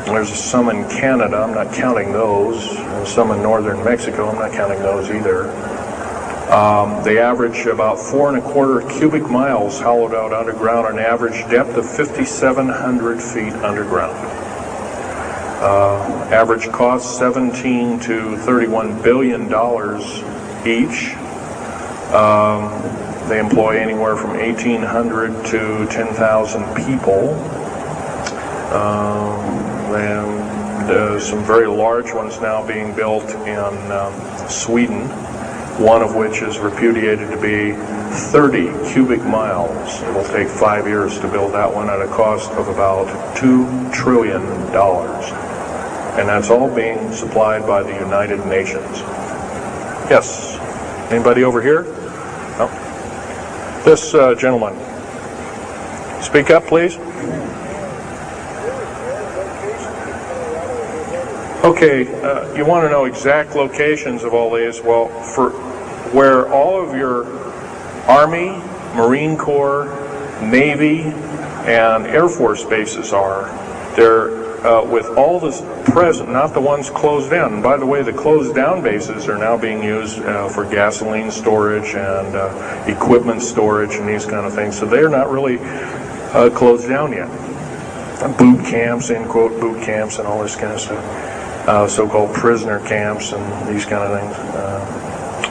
There's some in Canada, I'm not counting those, and some in northern Mexico, I'm not counting those either. They average about 4¼ cubic miles hollowed out underground, an average depth of 5,700 feet underground. Average cost $17 to $31 billion each. They employ anywhere from 1,800 to 10,000 people. And some very large ones now being built in Sweden, one of which is repudiated to be 30 cubic miles. It will take 5 years to build that one at a cost of about $2 trillion. And that's all being supplied by the United Nations. Yes? Anybody over here? No? This gentleman. Speak up, please. Okay, you want to know exact locations of all these? Well, for where all of your Army, Marine Corps, Navy, and Air Force bases are, they're with all this present, not the ones closed down. And by the way, the closed down bases are now being used for gasoline storage and equipment storage and these kind of things. So they're not really closed down yet. Boot camps, end quote, boot camps and all this kind of stuff. So-called prisoner camps and these kind of things.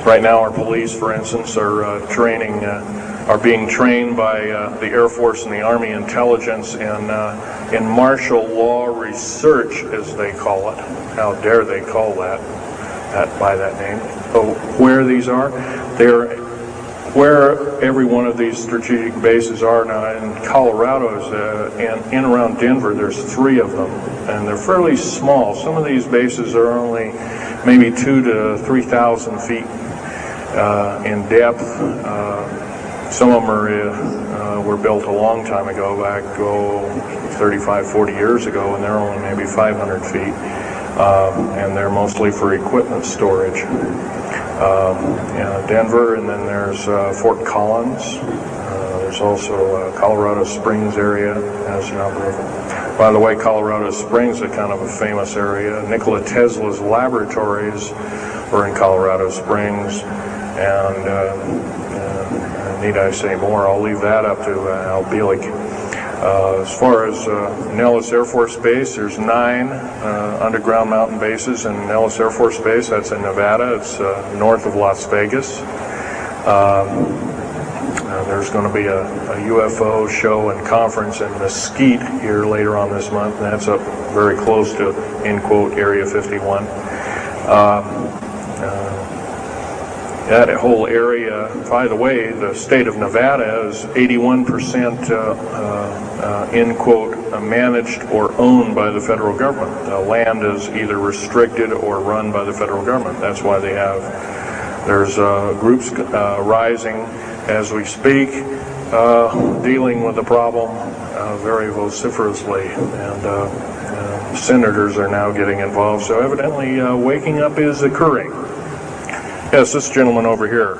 Right now our police, for instance, are being trained by the Air Force and the Army intelligence in martial law research, as they call it. How dare they call that by that name. So where these are, where every one of these strategic bases are now. In Colorado, in around Denver, there's 3 of them, and they're fairly small. Some of these bases are only maybe 2,000 to 3,000 feet in depth. Some of them were built a long time ago, back 35, 40 years ago, and they're only maybe 500 feet, and they're mostly for equipment storage. Denver, and then there's Fort Collins. There's also Colorado Springs area has a number of them. By the way, Colorado Springs is kind of a famous area. Nikola Tesla's laboratories were in Colorado Springs, and need I say more? I'll leave that up to Al Bielek. As far as Nellis Air Force Base, there's 9 underground mountain bases in Nellis Air Force Base. That's in Nevada. It's north of Las Vegas. There's going to be a UFO show and conference in Mesquite here later on this month, and that's up very close to, end quote, Area 51. That whole area, by the way, the state of Nevada is 81% end quote, managed or owned by the federal government. The land is either restricted or run by the federal government. That's why there's groups rising as we speak, dealing with the problem very vociferously, and senators are now getting involved. So evidently waking up is occurring. Yes, this gentleman over here.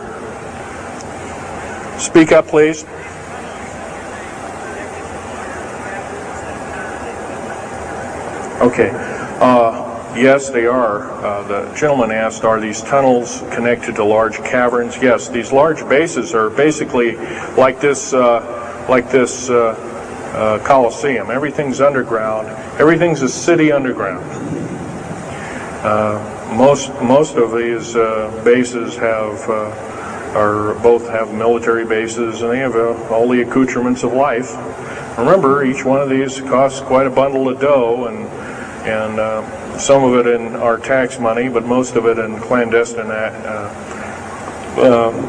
Speak up, please. Okay. Yes, they are. The gentleman asked, are these tunnels connected to large caverns? Yes, these large bases are basically like this Coliseum. Everything's underground. Everything's a city underground. Most of these bases both have military bases, and they have all the accoutrements of life. Remember, each one of these costs quite a bundle of dough, and some of it in our tax money, but most of it in clandestine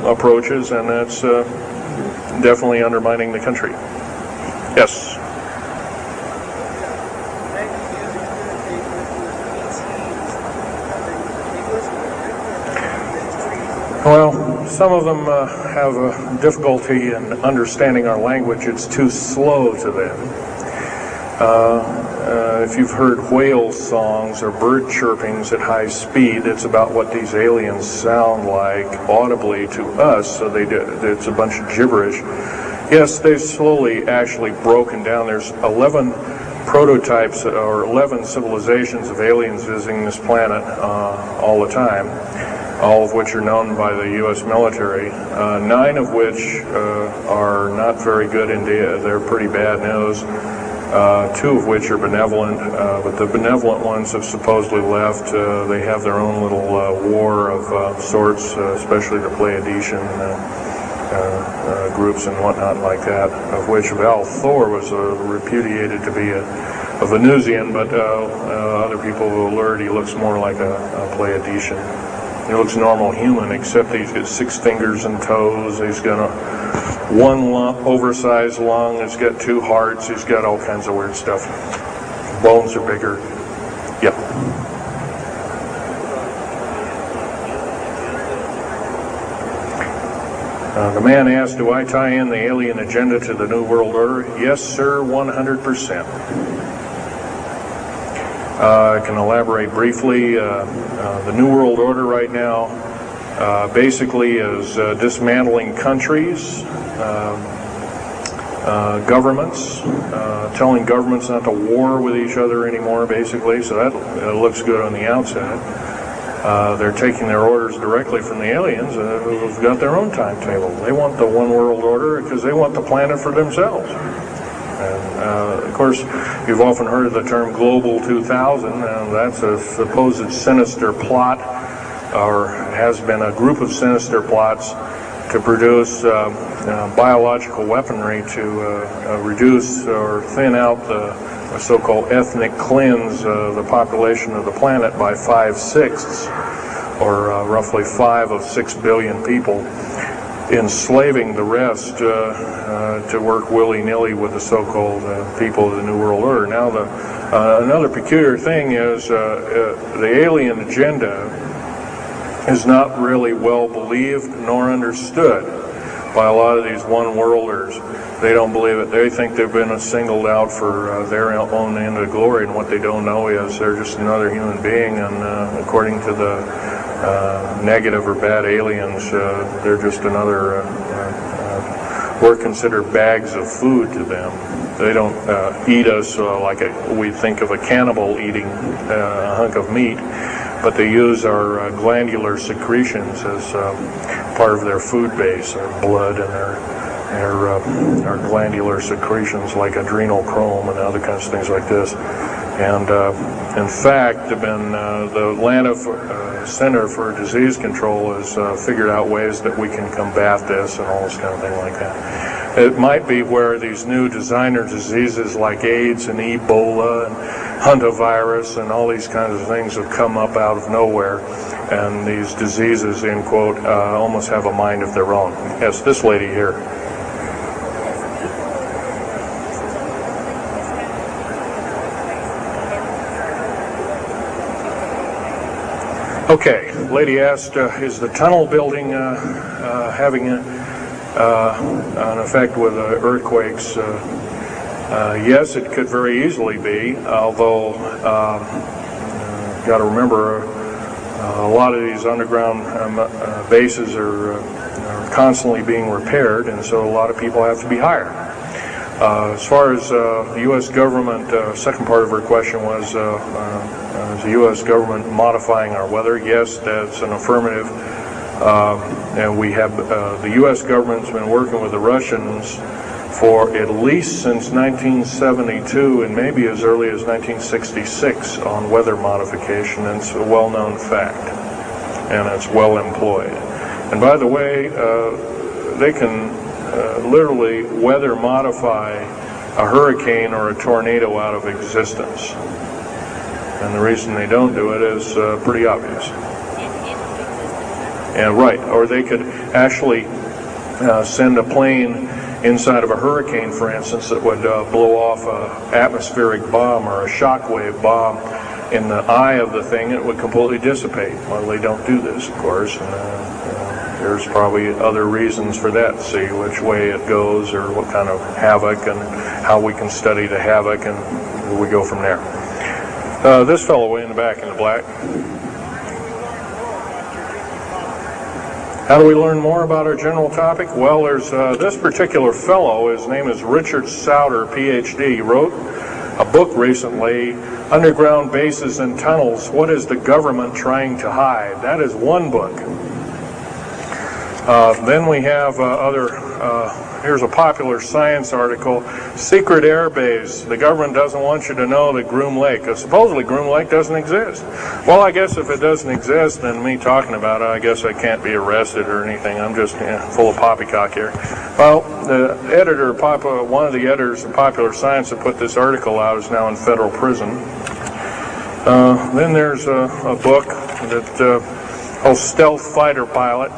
approaches, and that's definitely undermining the country. Yes. Well, some of them have a difficulty in understanding our language. It's too slow to them. If you've heard whale songs or bird chirpings at high speed, it's about what these aliens sound like audibly to us, so it's a bunch of gibberish. Yes, they've slowly actually broken down. There's 11 prototypes or 11 civilizations of aliens visiting this planet all the time, all of which are known by the U.S. military, 9 of which are not very good indeed. They're pretty bad news. 2 of which are benevolent, but the benevolent ones have supposedly left. They have their own little war of sorts, especially the Pleiadian groups and whatnot like that, of which Val Thor was repudiated to be a Venusian, but other people have learned he looks more like a Pleiadian. He looks normal human, except he's got 6 fingers and toes. He's got one oversized lung. He's got 2 hearts. He's got all kinds of weird stuff. Bones are bigger. Yep. The man asked, do I tie in the alien agenda to the New World Order? Yes, sir, 100%. I can elaborate briefly. The New World Order right now basically is dismantling countries, governments, telling governments not to war with each other anymore, basically, so that looks good on the outside. They're taking their orders directly from the aliens who've got their own timetable. They want the one world order because they want the planet for themselves. And, of course, you've often heard of the term Global 2000, and that's a supposed sinister plot, or has been a group of sinister plots to produce biological weaponry to reduce or thin out the so-called ethnic cleanse the population of the planet by 5/6, or roughly 5 of 6 billion people, enslaving the rest to work willy-nilly with the so-called people of the New World Order. Now, another peculiar thing is the alien agenda is not really well believed nor understood by a lot of these one-worlders. They don't believe it. They think they've been singled out for their own end of glory, and what they don't know is they're just another human being, and according to the negative or bad aliens, they're just another, we're considered bags of food to them. They don't eat us like we think of a cannibal eating a hunk of meat, but they use our glandular secretions as part of their food base, our blood and our glandular secretions like adrenochrome and other kinds of things like this. And in fact, the Atlanta Center for Disease Control has figured out ways that we can combat this and all this kind of thing like that. It might be where these new designer diseases like AIDS and Ebola and hantavirus and all these kinds of things have come up out of nowhere, and these diseases, in quote, almost have a mind of their own. Yes, this lady here. Okay, lady asked, is the tunnel building having an effect with earthquakes? Yes, it could very easily be, although got to remember a lot of these underground bases are constantly being repaired, and so a lot of people have to be hired. As far as the U.S. government, second part of her question was, is the U.S. government modifying our weather? Yes, that's an affirmative. And we have, the U.S. government's been working with the Russians for at least since 1972 and maybe as early as 1966 on weather modification, and it's a well-known fact, and it's well employed. And by the way, they can literally weather modify a hurricane or a tornado out of existence. And the reason they don't do it is pretty obvious. And right, or they could actually send a plane inside of a hurricane, for instance, that would blow off an atmospheric bomb or a shockwave bomb in the eye of the thing, and it would completely dissipate. Well, they don't do this, of course. And, there's probably other reasons for that. See which way it goes, or what kind of havoc, and how we can study the havoc, and we go from there. This fellow way in the back in the black. How do we learn more about our general topic? Well, there's this particular fellow, his name is Richard Souder, PhD. He wrote a book recently, Underground Bases and Tunnels, What is the Government Trying to Hide? That is one book. Then we have here's a popular science article, Secret Air Base. The government doesn't want you to know that Groom Lake, supposedly Groom Lake doesn't exist. Well, I guess if it doesn't exist, then me talking about it, I guess I can't be arrested or anything. I'm just full of poppycock here. Well, the editor, one of the editors of Popular Science that put this article out is now in federal prison. Then there's a book that called Stealth Fighter Pilot.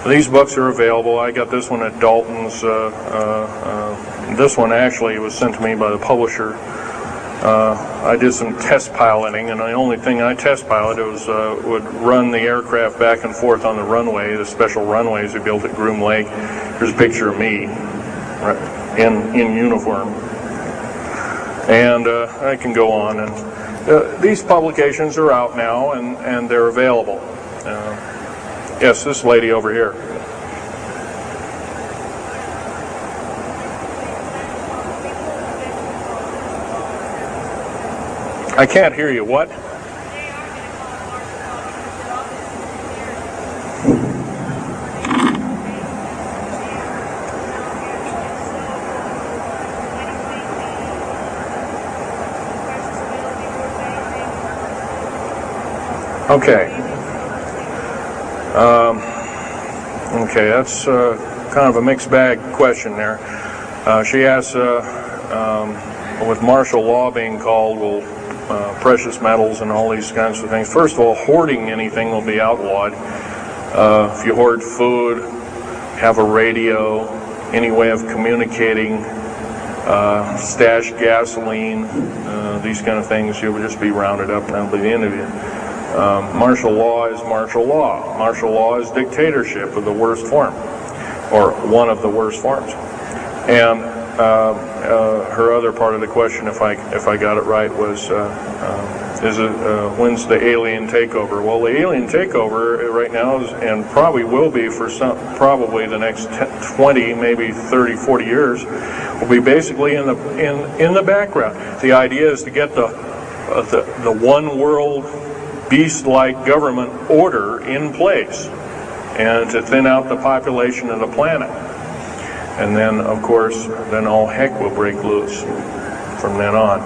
These books are available. I got this one at Dalton's. This one actually was sent to me by the publisher. I did some test piloting, and the only thing I test piloted was would run the aircraft back and forth on the runway, the special runways we built at Groom Lake. There's a picture of me in uniform. And I can go on. And these publications are out now, and they're available. Yes, this lady over here. I can't hear you. What? Okay. Okay, that's kind of a mixed bag question there. She asks, with martial law being called, will precious metals and all these kinds of things. First of all, hoarding anything will be outlawed. If you hoard food, have a radio, any way of communicating, stash gasoline, these kind of things, you will just be rounded up and that'll be the end of you. Martial law is martial law. Martial law is dictatorship of the worst form, or one of the worst forms. And her other part of the question, if I got it right, was when's the alien takeover? Well, the alien takeover right now is, and probably will be for probably the next 20, maybe 30, 40 years, will be basically in the background. The idea is to get the one world beast-like government order in place, and to thin out the population of the planet. And then, of course, then all heck will break loose from then on.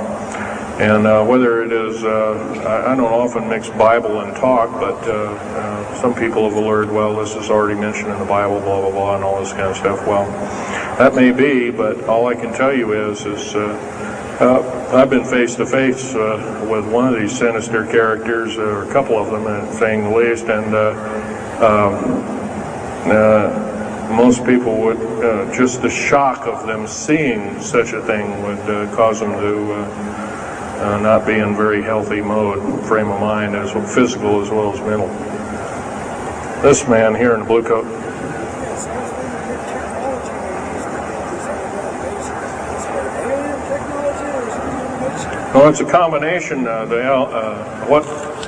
And whether it is, I don't often mix Bible and talk, but some people have alerted, well, this is already mentioned in the Bible, blah, blah, blah, and all this kind of stuff. Well, that may be, but all I can tell you is I've been face to face with one of these sinister characters, or a couple of them, saying the least, and most people would, just the shock of them seeing such a thing would cause them to not be in very healthy mode, frame of mind, as physical as well as mental. This man here in the blue coat. Well, it's a combination. What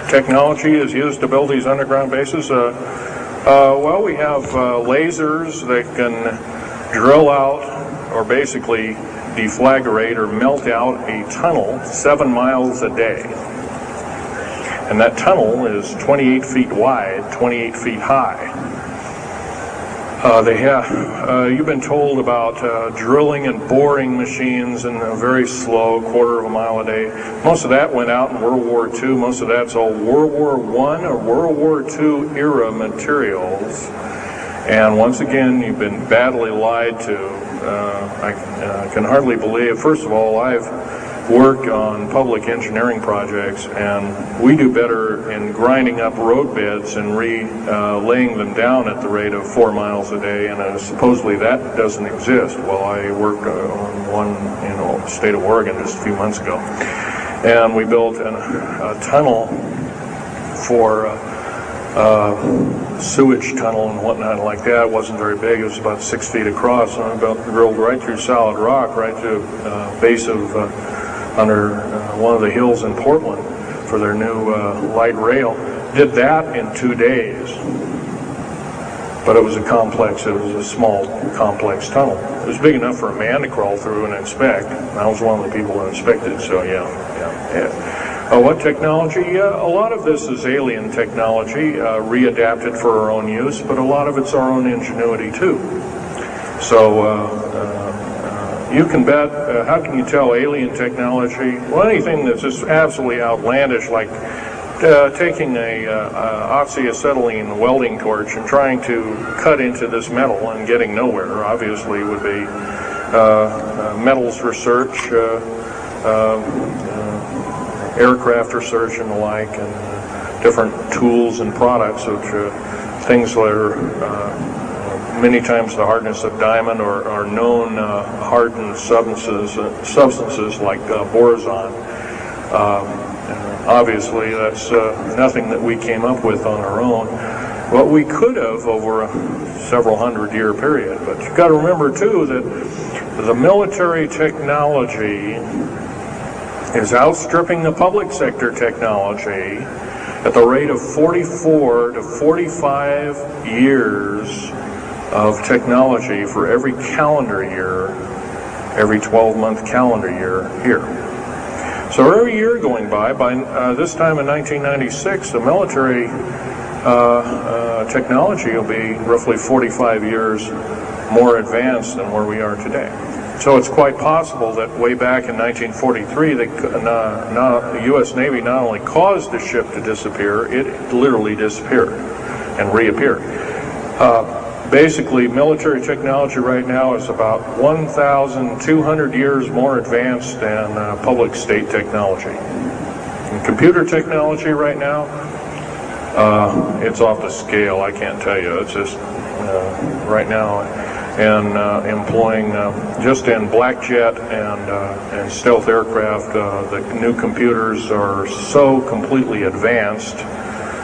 technology is used to build these underground bases? Well, we have lasers that can drill out, or basically deflagrate or melt out a tunnel 7 miles a day. And that tunnel is 28 feet wide, 28 feet high. You've been told about drilling and boring machines in a very slow, quarter of a mile a day. Most of that went out in World War II. Most of that's all World War I or World War II era materials. And once again, you've been badly lied to. I can hardly believe, first of all, I've worked on public engineering projects, and we do better in grinding up road beds and laying them down at the rate of 4 miles a day, and supposedly that doesn't exist. Well, I worked on one in the state of Oregon just a few months ago, and we built a tunnel for sewage tunnel and whatnot like that. It wasn't very big. It was about 6 feet across, and about drilled right through solid rock, right to base of under one of the hills in Portland for their new light rail. Did that in 2 days. But it was a small, complex tunnel. It was big enough for a man to crawl through and inspect. I was one of the people who inspected, so yeah. What technology? A lot of this is alien technology, readapted for our own use, but a lot of it's our own ingenuity too. So you can bet, how can you tell alien technology? Well, anything that's just absolutely outlandish, like taking a oxyacetylene welding torch and trying to cut into this metal and getting nowhere, obviously would be metals research, aircraft research and the like, and different tools and products, which things that are many times the hardness of diamond or known hardened substances like borazon. Obviously, that's nothing that we came up with on our own. What we could have over a several hundred-year period. But you've got to remember, too, that the military technology is outstripping the public sector technology at the rate of 44 to 45 years of technology for every calendar year, every 12-month calendar year here. So every year going by this time in 1996, the military technology will be roughly 45 years more advanced than where we are today. So it's quite possible that way back in 1943, the U.S. Navy not only caused the ship to disappear, it literally disappeared and reappeared. Basically, military technology right now is about 1,200 years more advanced than public state technology. And computer technology right now, it's off the scale, I can't tell you. It's just right now, and employing just in black jet and stealth aircraft, the new computers are so completely advanced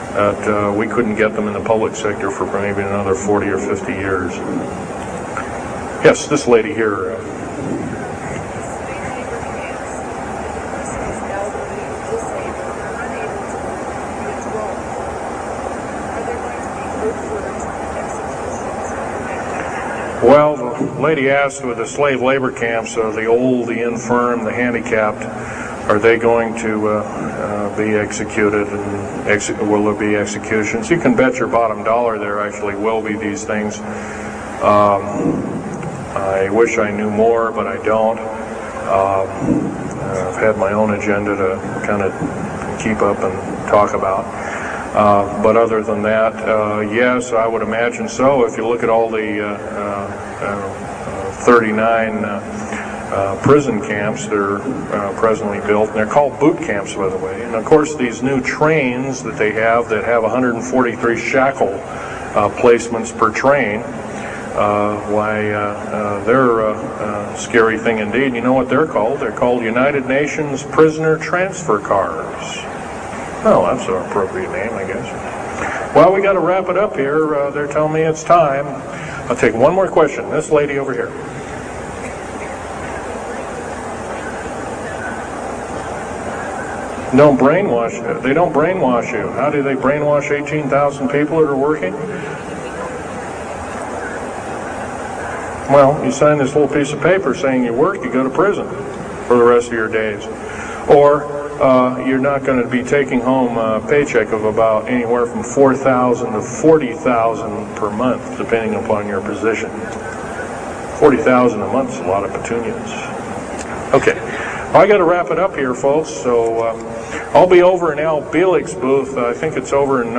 that we couldn't get them in the public sector for maybe another 40 or 50 years. Yes, this lady here. Well, the lady asked with the slave labor camps, the old, the infirm, the handicapped, are they going to be executed, and will there be executions? You can bet your bottom dollar there actually will be these things. I wish I knew more, but I don't. I've had my own agenda to kind of keep up and talk about. But other than that, yes, I would imagine so. If you look at all the 39 prison camps that are presently built, and they're called boot camps, by the way. And of course, these new trains that they have that have 143 shackle placements per train, they're a scary thing indeed. You know what they're called? They're called United Nations Prisoner Transfer Cars. Oh, that's an appropriate name, I guess. Well, we got to wrap it up here. They're telling me it's time. I'll take one more question. This lady over here. Don't brainwash you. They don't brainwash you. How do they brainwash 18,000 people that are working? Well, you sign this little piece of paper saying you work, you go to prison for the rest of your days. Or you're not going to be taking home a paycheck of about anywhere from $4,000 to $40,000 per month, depending upon your position. $40,000 a month is a lot of petunias. Okay, well, I got to wrap it up here, folks. So I'll be over in Al Bielik's booth. I think it's over in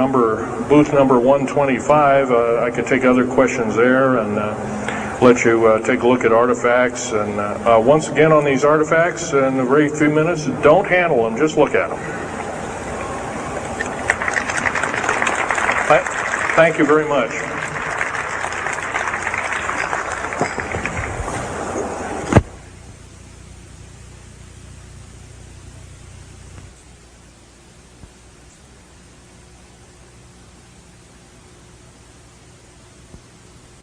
booth number 125. I could take other questions there and let you take a look at artifacts. And once again on these artifacts, in a very few minutes, don't handle them, just look at them. Thank you very much.